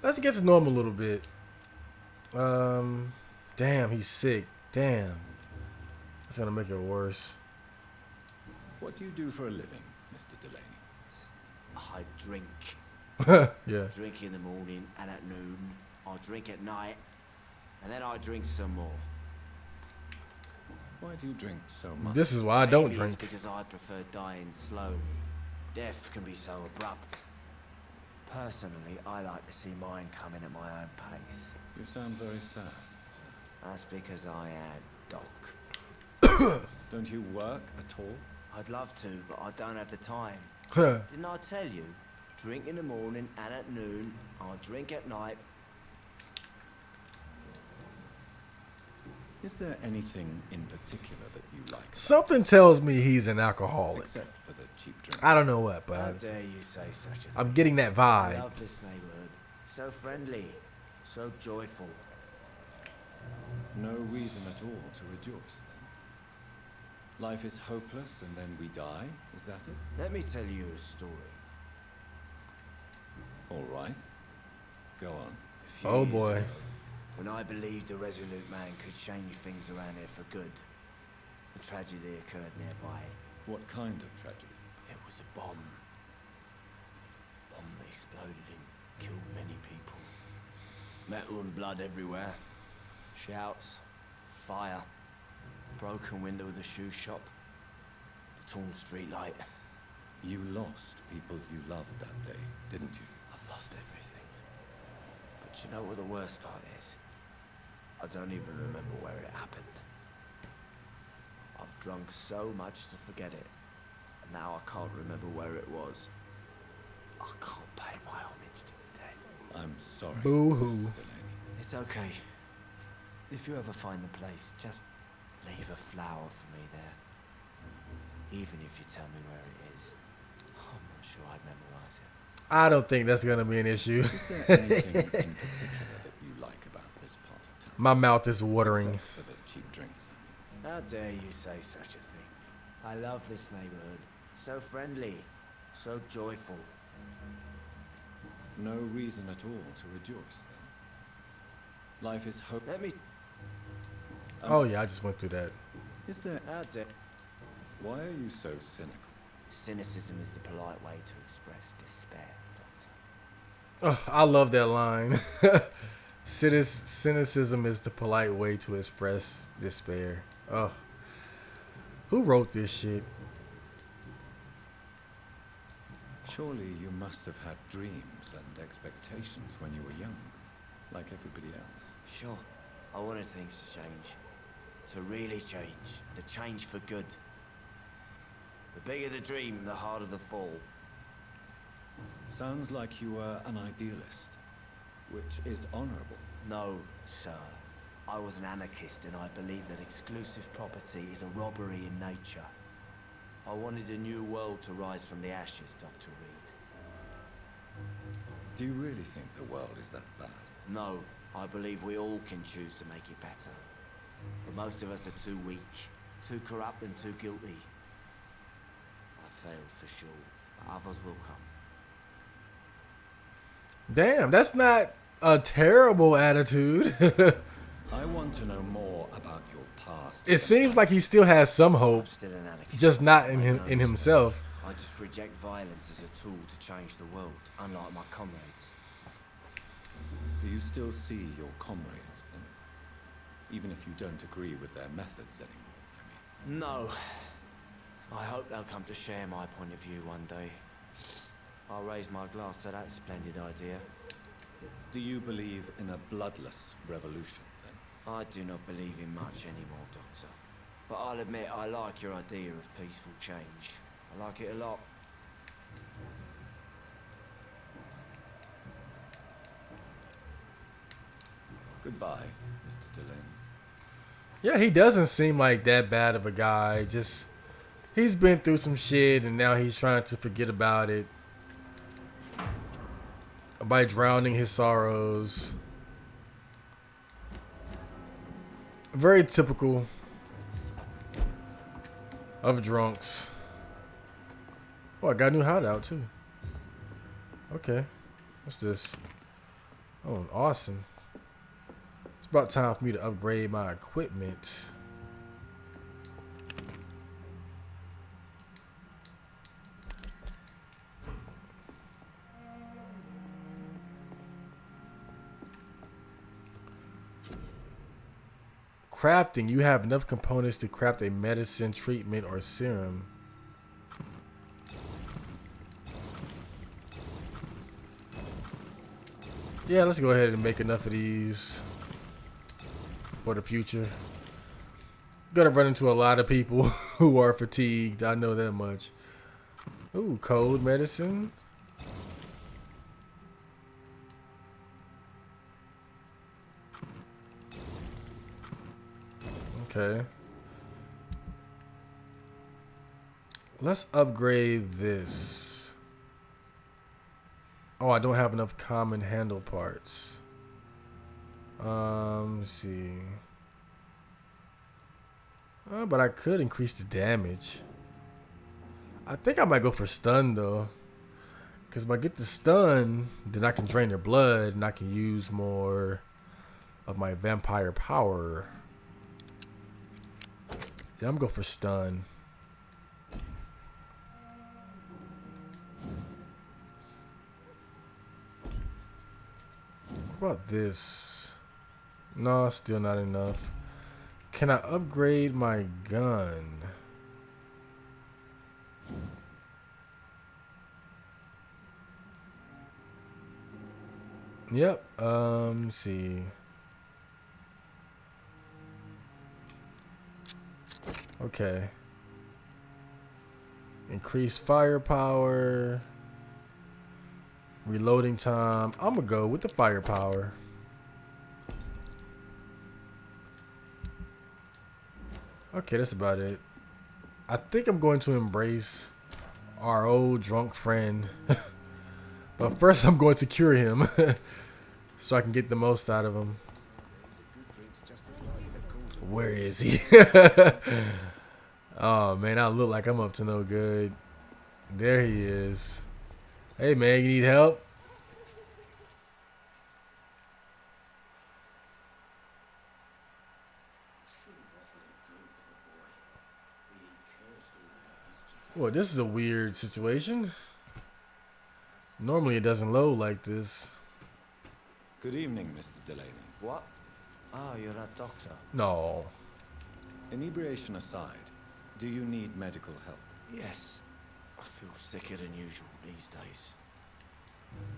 Let's get to know him a little bit. Damn, he's sick. Damn. That's gonna make it worse. What do you do for a living, Mr. Delaney? I drink. Yeah. Drink in the morning and at noon. I drink at night. And then I drink some more. Why do you drink so much? This is why I don't Maybe drink. It's because I prefer dying slowly. Death can be so abrupt. Personally, I like to see mine coming at my own pace. You sound very sad, sir. That's because I am Doc. Don't you work at all? I'd love to, but I don't have the time. Huh. Didn't I tell you? Drink in the morning and at noon. I'll drink at night. Is there anything in particular that you like? Something tells me he's an alcoholic. Except for the cheap drink. I don't know what, How but dare you say such a thing? I'm getting that I vibe. love this neighborhood. So friendly. So joyful. No reason at all to rejoice, then. Life is hopeless and then we die, is that it? Let me tell you a story. All right. Go on. A few Oh years boy. ago, when I believed a resolute man could change things around here for good, a tragedy occurred nearby. What kind of tragedy? It was a bomb. Bomb that exploded and killed many people. Metal and blood everywhere. Shouts, fire, broken window of the shoe shop, the torn street light. You lost people you loved that day, didn't you? I've lost everything. But you know what the worst part is? I don't even remember where it happened. I've drunk so much to forget it. And now I can't remember where it was. I can't pay my homage to the dead. I'm sorry. Boo-hoo. Mr. Delaney. It's okay. If you ever find the place, just leave a flower for me there. Even if you tell me where it is. I'm not sure I'd memorize it. I don't think that's gonna be an issue. Is there anything in particular that you like about this part of town? My mouth is watering. Except for the cheap drinks, I mean. How dare you say such a thing? I love this neighborhood. So friendly. So joyful. No reason at all to rejoice, then. Life is hope. Let me... Oh yeah, I just went through that. Is there... How dare... Why are you so cynical? Cynicism is the polite way to express despair, Doctor. Oh, I love that line. Cynicism is the polite way to express despair. Oh, who wrote this shit? Surely you must have had dreams and expectations when you were young, like everybody else. Sure, I wanted things to change. To really change, and to change for good. The bigger the dream, the harder the fall. Sounds like you were an idealist, which is honorable. No, sir. I was an anarchist, and I believed that exclusive property is a robbery in nature. I wanted a new world to rise from the ashes, Dr. Reed. Do you really think the world is that bad? No, I believe we all can choose to make it better. But most of us are too weak, too corrupt and too guilty. I failed for sure, but others will come. Damn, that's not a terrible attitude. I want to know more about your past. It seems like he still has some hope, Still an anarchist. just not in him, in himself. I just reject violence as a tool to change the world, unlike my comrades. Do you still see your comrades, then? Even if you don't agree with their methods anymore, No. I hope they'll come to share my point of view one day. I'll raise my glass to that splendid idea. Do you believe in a bloodless revolution, then? I do not believe in much anymore, Doctor. But I'll admit I like your idea of peaceful change. I like it a lot. Goodbye, Mr. Delaney. Yeah, he doesn't seem like that bad of a guy. Just, he's been through some shit and now he's trying to forget about it by drowning his sorrows. Very typical of drunks. Oh, I got a new hideout too. Okay. What's this? Oh, awesome. It's about time for me to upgrade my equipment. Crafting. You have enough components to craft a medicine, treatment, or serum. Yeah, let's go ahead and make enough of these for the future. Gonna run into a lot of people who are fatigued. I know that much. Ooh, cold medicine. Okay. Let's upgrade this. Oh, I don't have enough common handle parts. Let's see. But I could increase the damage. I think I might go for stun though. Because if I get the stun, then I can drain their blood and I can use more of my vampire power. Yeah, I'm going for stun. What about this? No, still not enough. Can I upgrade my gun? Yep. Let's see. Okay. Increase firepower. Reloading time. I'm gonna go with the firepower. Okay, that's about it. I think I'm going to embrace our old drunk friend. But first I'm going to cure him. So I can get the most out of him. Where is he? Oh man, I look like I'm up to no good. There he is. Hey man, you need help? Well, this is a weird situation. Normally it doesn't load like this. Good evening, Mr. Delaney. What? Oh, you're that doctor. No. Inebriation aside, do you need medical help? Yes. I feel sicker than usual these days.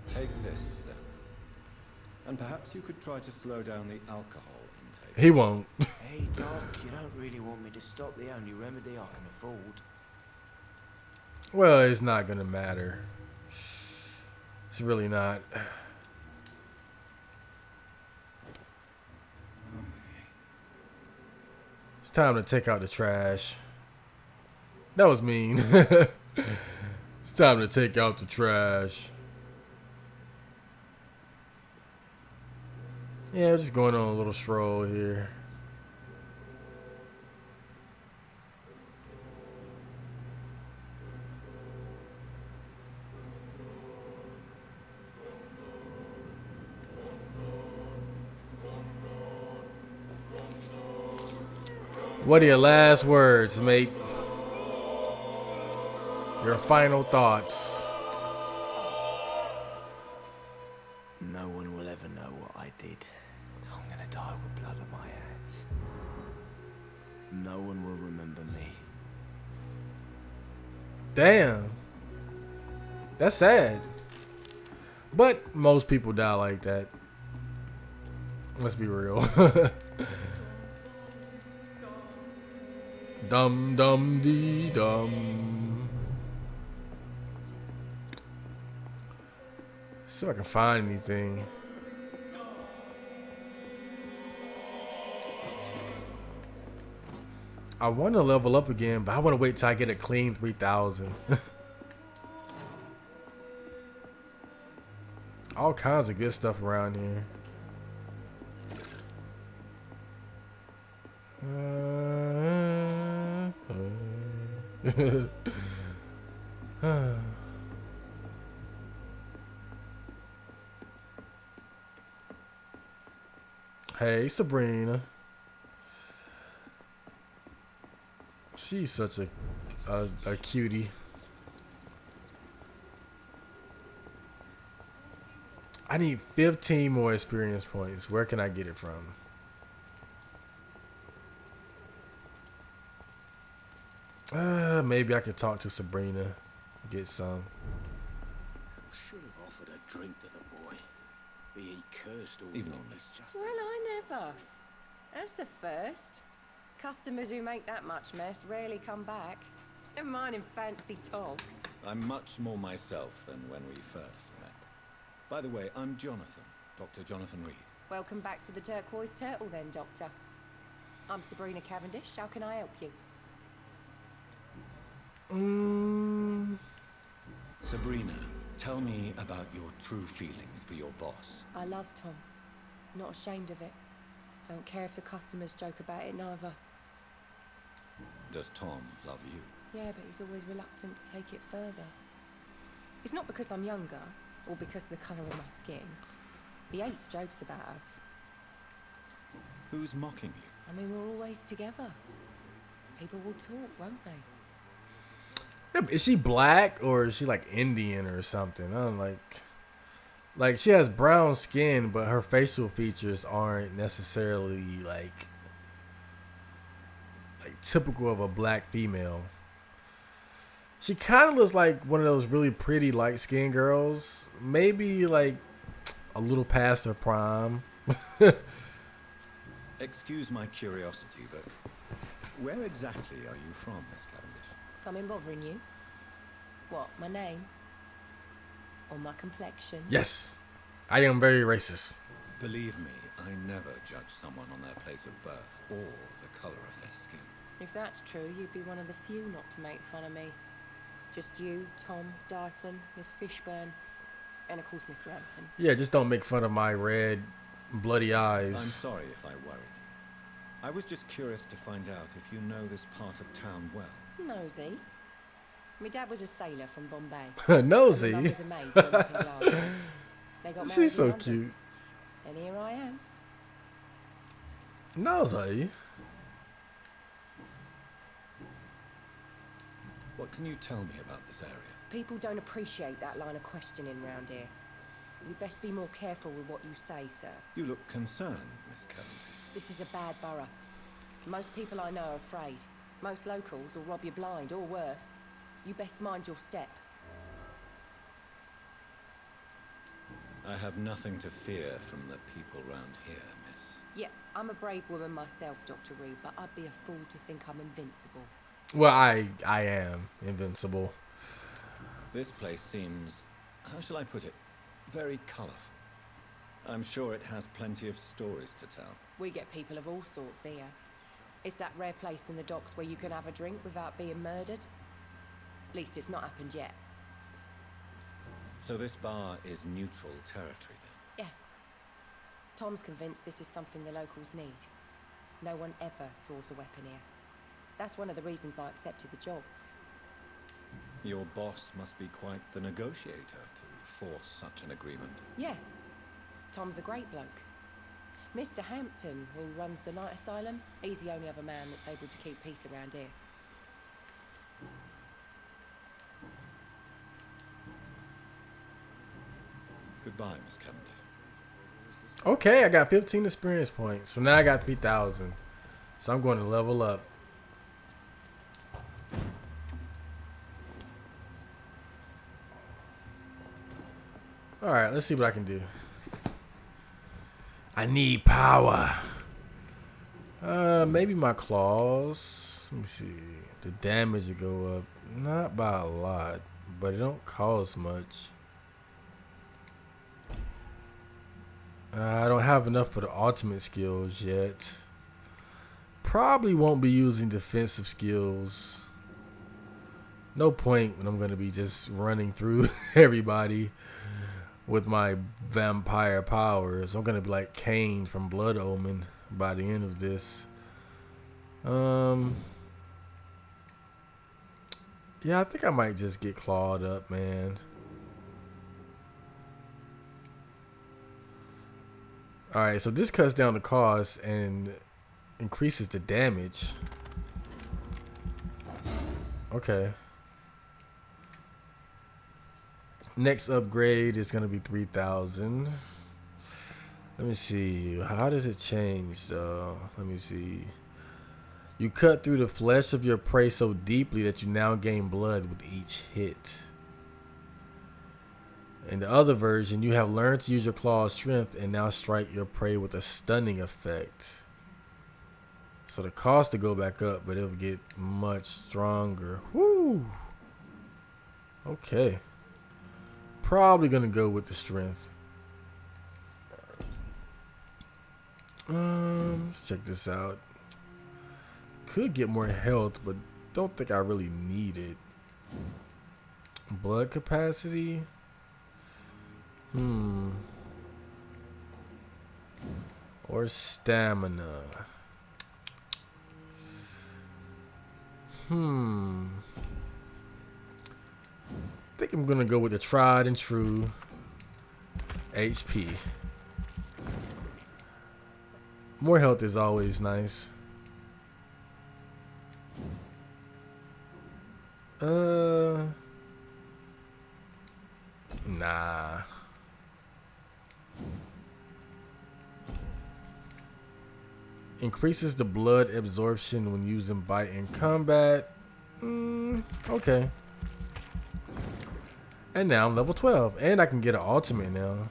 Take this, then. And perhaps you could try to slow down the alcohol intake. He won't. Hey, Doc, you don't really want me to stop the only remedy I can afford. Well, it's not gonna matter. It's really not. It's time to take out the trash. That was mean. It's time to take out the trash. Yeah, we're just going on a little stroll here. What are your last words, mate? Your final thoughts. No one will ever know what I did. I'm gonna die with blood on my hands. No one will remember me. Damn. That's sad. But most people die like that. Let's be real. Dum dum dee dum. See if I can find anything. I want to level up again, but I want to wait till I get a clean 3,000. All kinds of good stuff around here. Hey, Sabrina. She's such a cutie. I need 15 more experience points. Where can I get it from? Maybe I could talk to Sabrina, get some. Should have offered a drink to the boy. Be he cursed or Evening, not, miss. he's just Well, I never. That's a first. Customers who make that much mess rarely come back. Never mind in fancy togs. I'm much more myself than when we first met. By the way, I'm Jonathan, Dr. Jonathan Reed. Welcome back to the Turquoise Turtle then, Doctor. I'm Sabrina Cavendish. How can I help you? Sabrina, tell me about your true feelings for your boss. I love Tom. Not ashamed of it. Don't care if the customers joke about it neither. Does Tom love you? Yeah, but he's always reluctant to take it further. It's not because I'm younger, or because of the colour of my skin. He hates jokes about us. Who's mocking you? I mean, we're always together. People will talk, won't they? Yeah, is she black or is she like Indian or something? I don't like she has brown skin, but her facial features aren't necessarily like typical of a black female. She kind of looks like one of those really pretty light-skinned girls. Maybe like a little past her prime. Excuse my curiosity, but where exactly are you from, Miss Cavendish? Something bothering you? What, my name? Or my complexion? Yes, I am very racist. Believe me, I never judge someone on their place of birth or the colour of their skin. If that's true, you'd be one of the few not to make fun of me. Just you, Tom, Dyson, Miss Fishburne, and of course Mr. Hampton. Yeah, just don't make fun of my red, bloody eyes. I'm sorry if I worried you. I was just curious to find out if you know this part of town well. Nosy. My dad was a sailor from Bombay. Nosy? And my mum was a maid from Glasgow. They got married She's so in London. cute. And here I am. Nosy? What can you tell me about this area? People don't appreciate that line of questioning round here. You best be more careful with what you say, sir. You look concerned, Miss Cavendish. This is a bad borough. Most people I know are afraid. Most locals will rob you blind, or worse. You best mind your step. I have nothing to fear from the people round here, miss. Yeah, I'm a brave woman myself, Dr. Reed, but I'd be a fool to think I'm invincible. Well, I am invincible. This place seems, how shall I put it, very colourful. I'm sure it has plenty of stories to tell. We get people of all sorts here. It's that rare place in the docks where you can have a drink without being murdered. At least it's not happened yet. So this bar is neutral territory then? Yeah. Tom's convinced this is something the locals need. No one ever draws a weapon here. That's one of the reasons I accepted the job. Your boss must be quite the negotiator to force such an agreement. Yeah. Tom's a great bloke. Mr. Hampton, who runs the night asylum, he's the only other man that's able to keep peace around here. Goodbye, Miss Cavendish. Okay, I got 15 experience points. So now I got 3,000. So I'm going to level up. Alright, let's see what I can do. I need power. Maybe my claws. Let me see. The damage will go up. Not by a lot, but it don't cost much. I don't have enough for the ultimate skills yet. Probably won't be using defensive skills. No point when I'm going to be just running through everybody with my vampire powers. I'm going to be like Kane from Blood Omen by the end of this. Yeah, I think I might just get clawed up, man. Alright, so this cuts down the cost and increases the damage. Okay. Next upgrade is going to be 3,000. Let me see. How does it change, though? Let me see. You cut through the flesh of your prey so deeply that you now gain blood with each hit. In the other version, you have learned to use your claw's strength and now strike your prey with a stunning effect. So the cost to go back up, but it'll get much stronger. Woo! Okay. Probably gonna go with the strength. Let's check this out. Could get more health, but don't think I really need it. Blood capacity. Or stamina. I think I'm gonna go with the tried and true HP. More health is always nice. Nah. Increases the blood absorption when using bite in combat. Okay. And now I'm level 12. And I can get an ultimate now.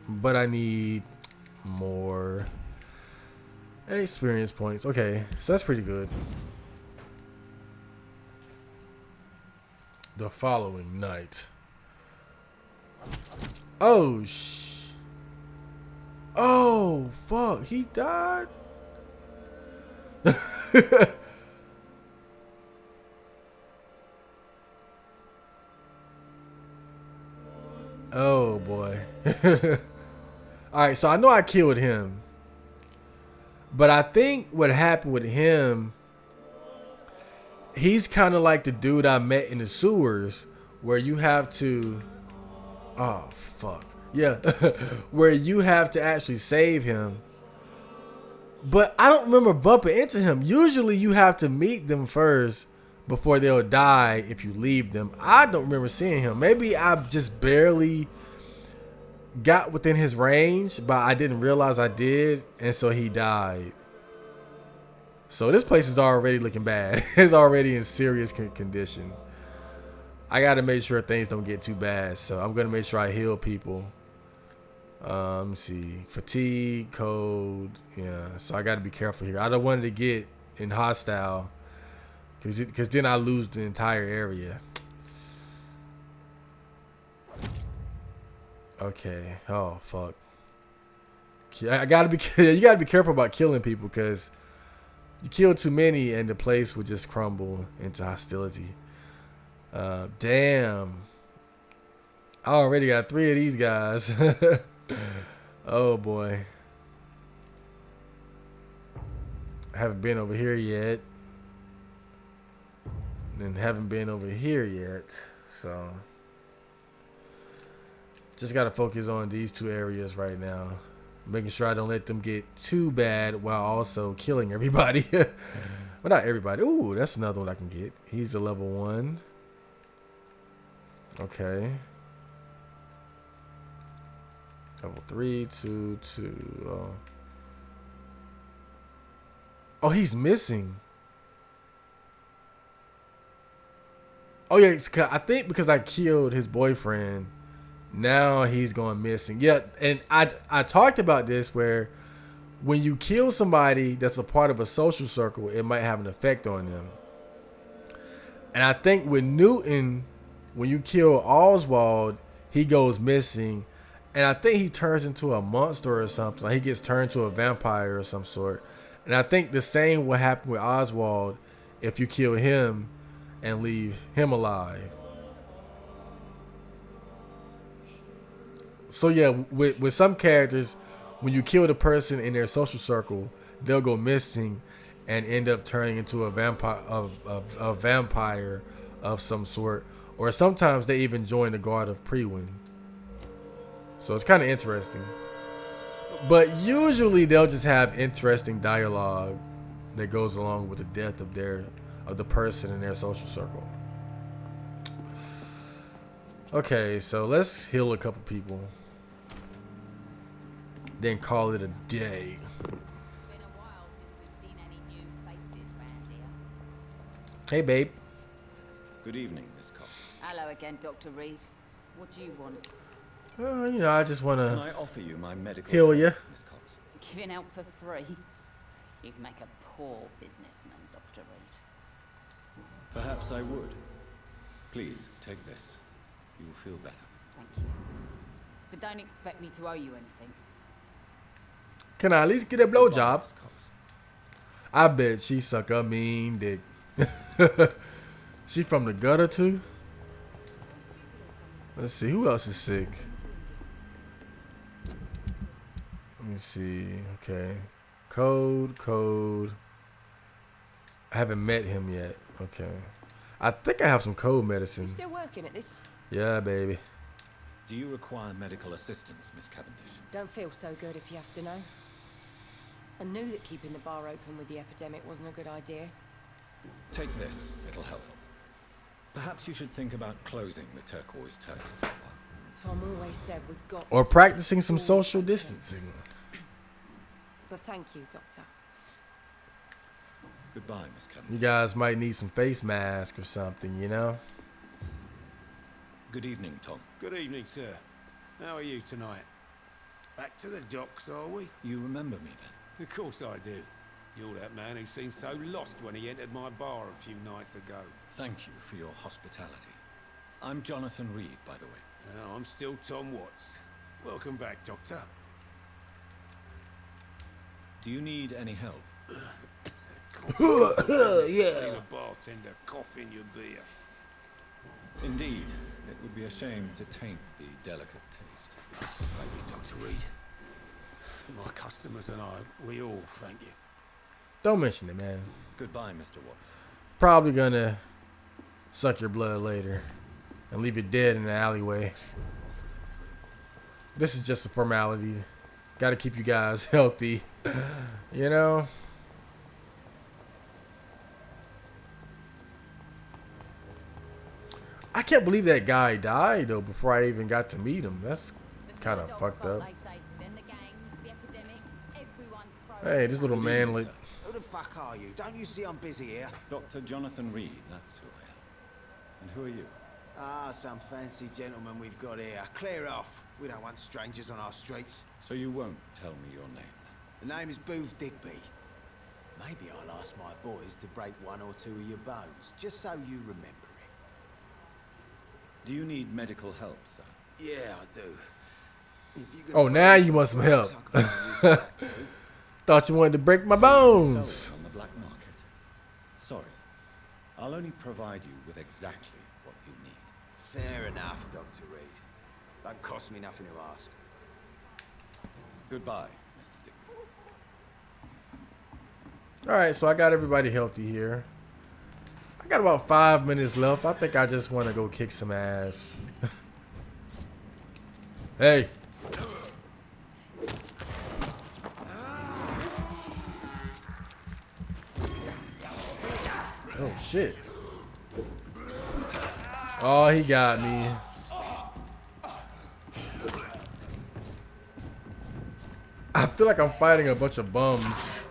But I need more experience points. Okay, so that's pretty good. The following night. Oh, oh, fuck. He died? Oh, boy. Alright, so I know I killed him. But I think what happened with him, he's kind of like the dude I met in the sewers where you have to... Oh, fuck. Yeah. Where you have to actually save him. But I don't remember bumping into him. Usually you have to meet them first before they'll die if you leave them. I don't remember seeing him. Maybe I just barely got within his range, but I didn't realize I did, and so he died. So this place is already looking bad. It's already in serious condition. I got to make sure things don't get too bad, so I'm going to make sure I heal people. Let me see. Fatigue, cold. Yeah, so I got to be careful here. I don't want it to get in hostile, because then I lose the entire area. Okay. Oh, fuck. I got to be. You got to be careful about killing people, because you kill too many and the place would just crumble into hostility. Damn. I already got 3 of these guys. Oh boy. I haven't been over here yet. And haven't been over here yet. So just gotta focus on these 2 areas right now. Making sure I don't let them get too bad while also killing everybody. Well, not everybody. Ooh, that's another one I can get. He's a level 1. Okay. Level 3, 2, 2. Oh. Oh, he's missing. Oh, yeah. I think because I killed his boyfriend, now he's going missing. Yeah, and I talked about this where when you kill somebody that's a part of a social circle, it might have an effect on them. And I think with Newton, when you kill Oswald, he goes missing. And I think he turns into a monster or something. Like he gets turned to a vampire or some sort. And I think the same will happen with Oswald if you kill him and leave him alive. So yeah, with some characters, when you kill the person in their social circle, they'll go missing and end up turning into a vampire of some sort. Or sometimes they even join the Guard of Prewin. So it's kind of interesting. But usually they'll just have interesting dialogue that goes along with the death of the person in their social circle. Okay, so let's heal a couple people. Then call it a day. Hey, babe. Good evening, Miss Cox. Hello again, Dr. Reed. What do you want? I just want Can to I offer you my medical heal help, you. Miss Cox? Giving out for free? You'd make a poor businessman, Dr. Reed. Perhaps I would. Please, take this. You will feel better. Thank you. But don't expect me to owe you anything. Can I at least get a blowjob? I bet she suck a mean dick. She from the gutter too? Let's see, who else is sick? Let me see. Okay. Code. I haven't met him yet. Okay. I think I have some cold medicine. Still working at this? Yeah, baby. Do you require medical assistance, Miss Cavendish? Don't feel so good if you have to know. I knew that keeping the bar open with the epidemic wasn't a good idea. Take this. It'll help. Perhaps you should think about closing the Turquoise Turtle for a while. Tom always said we've got... Or practicing some social distancing. But thank you, Doctor. Goodbye, Miss Cavendish. You guys might need some face mask or something, you know? Good evening, Tom. Good evening, sir. How are you tonight? Back to the docks, are we? You remember me then? Of course I do. You're that man who seemed so lost when he entered my bar a few nights ago. Thank you for your hospitality. I'm Jonathan Reed, by the way. I'm still Tom Watts. Welcome back, Doctor. Do you need any help? Yeah. A bartender coughing your beer. Indeed. It would be a shame to taint the delicate taste. Thank you, Dr. Reed. My customers and I, we all thank you. Don't mention it, man. Goodbye, Mr. Watts. Probably gonna suck your blood later and leave you dead in the alleyway. This is just a formality. Gotta keep you guys healthy. You know? I can't believe that guy died, though, before I even got to meet him. That's kind of fucked up. They say. Then the gangs, the epidemics, everyone's Hey, this little manlet. Who the fuck are you? Don't you see I'm busy here? Dr. Jonathan Reed, that's who I am. And who are you? Ah, some fancy gentleman we've got here. Clear off. We don't want strangers on our streets. So you won't tell me your name, then? The name is Booth Digby. Maybe I'll ask my boys to break one or two of your bones, just so you remember it. Do you need medical help, sir? Yeah, I do. Oh, now you want some help. Thought you wanted to break my bones. On the black market. Sorry. I'll only provide you with exactly what you need. Fair enough, Dr. Reed. Don't cost me nothing to ask. Goodbye, Mr. Digby. Alright, so I got everybody healthy here. I got about 5 minutes left. I think I just want to go kick some ass. Hey. Oh, shit. Oh, he got me. I feel like I'm fighting a bunch of bums.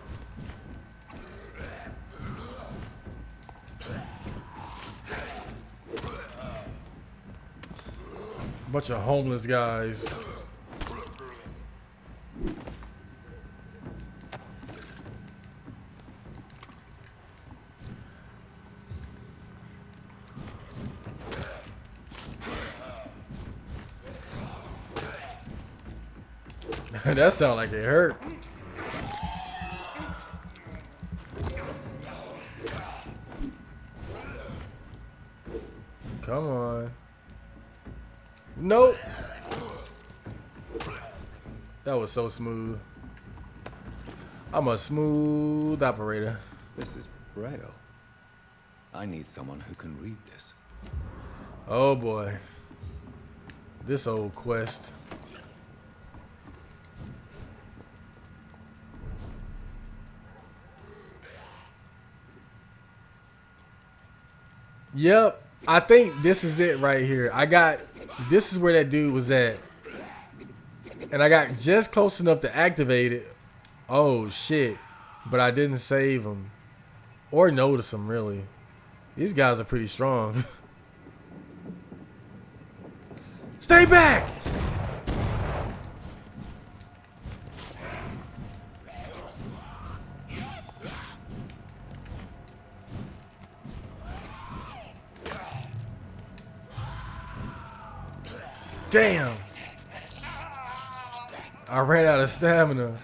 A bunch of homeless guys. That sounded like it hurt. Come on. Nope. That was so smooth. I'm a smooth operator. This is Braille. I need someone who can read this. Oh boy. This old quest. Yep, I think this is it right here. This is where that dude was at. And I got just close enough to activate it. Oh, shit. But I didn't save him. Or notice him, really. These guys are pretty strong. Stay back! Damn. I ran out of stamina.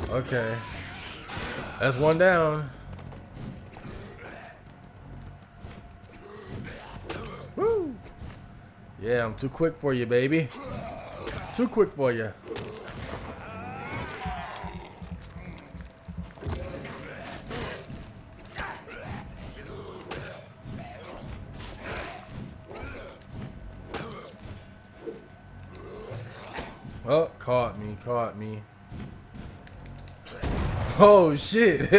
Okay. That's one down. Woo. Yeah, I'm too quick for you, baby. Too quick for you. Oh, caught me. Oh, shit.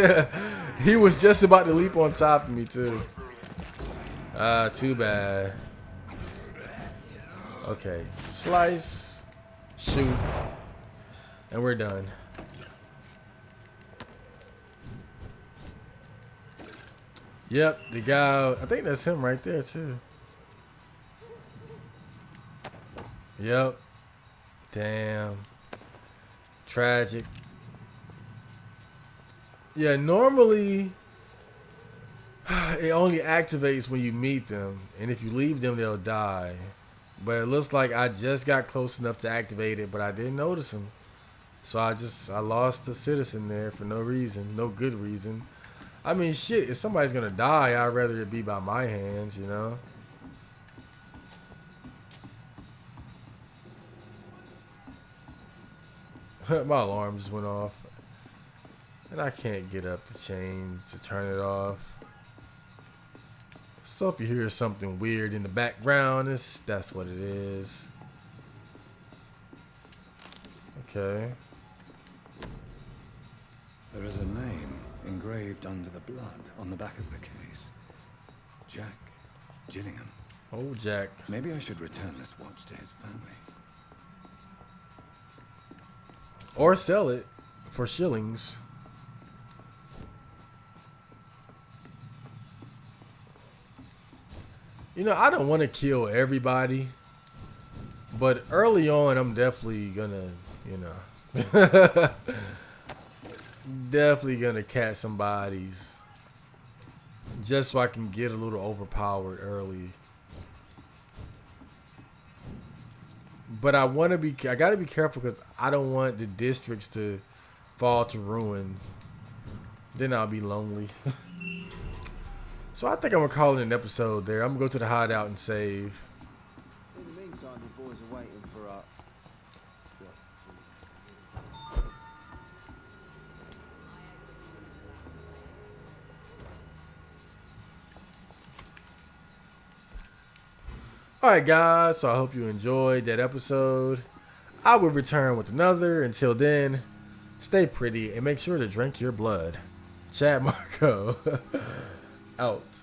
He was just about to leap on top of me, too. Too bad. Okay. Slice. Shoot. And we're done. Yep, the guy, I think that's him right there, too. Yep. Damn. Tragic. Yeah, normally it only activates when you meet them, and if you leave them, they'll die. But it looks like I just got close enough to activate it, but I didn't notice him. So I lost a citizen there for no reason, no good reason. I mean, shit, if somebody's gonna die, I'd rather it be by my hands, you know? My alarm just went off. And I can't get up to change, to turn it off. So if you hear something weird in the background, that's what it is. Okay. There is a name engraved under the blood on the back of the case. Jack Gillingham. Oh, Jack. Maybe I should return this watch to his family. Or sell it for shillings. You know, I don't want to kill everybody. But early on, I'm definitely gonna, you know. Definitely gonna catch some bodies. Just so I can get a little overpowered early. But I gotta be careful because I don't want the districts to fall to ruin. Then I'll be lonely. So I think I'm gonna call it an episode there. I'm gonna go to the hideout and save. In the meantime, the boys are waiting for our... Alright guys, so I hope you enjoyed that episode. I will return with another. Until then, stay pretty and make sure to drink your blood. Chad Marco out.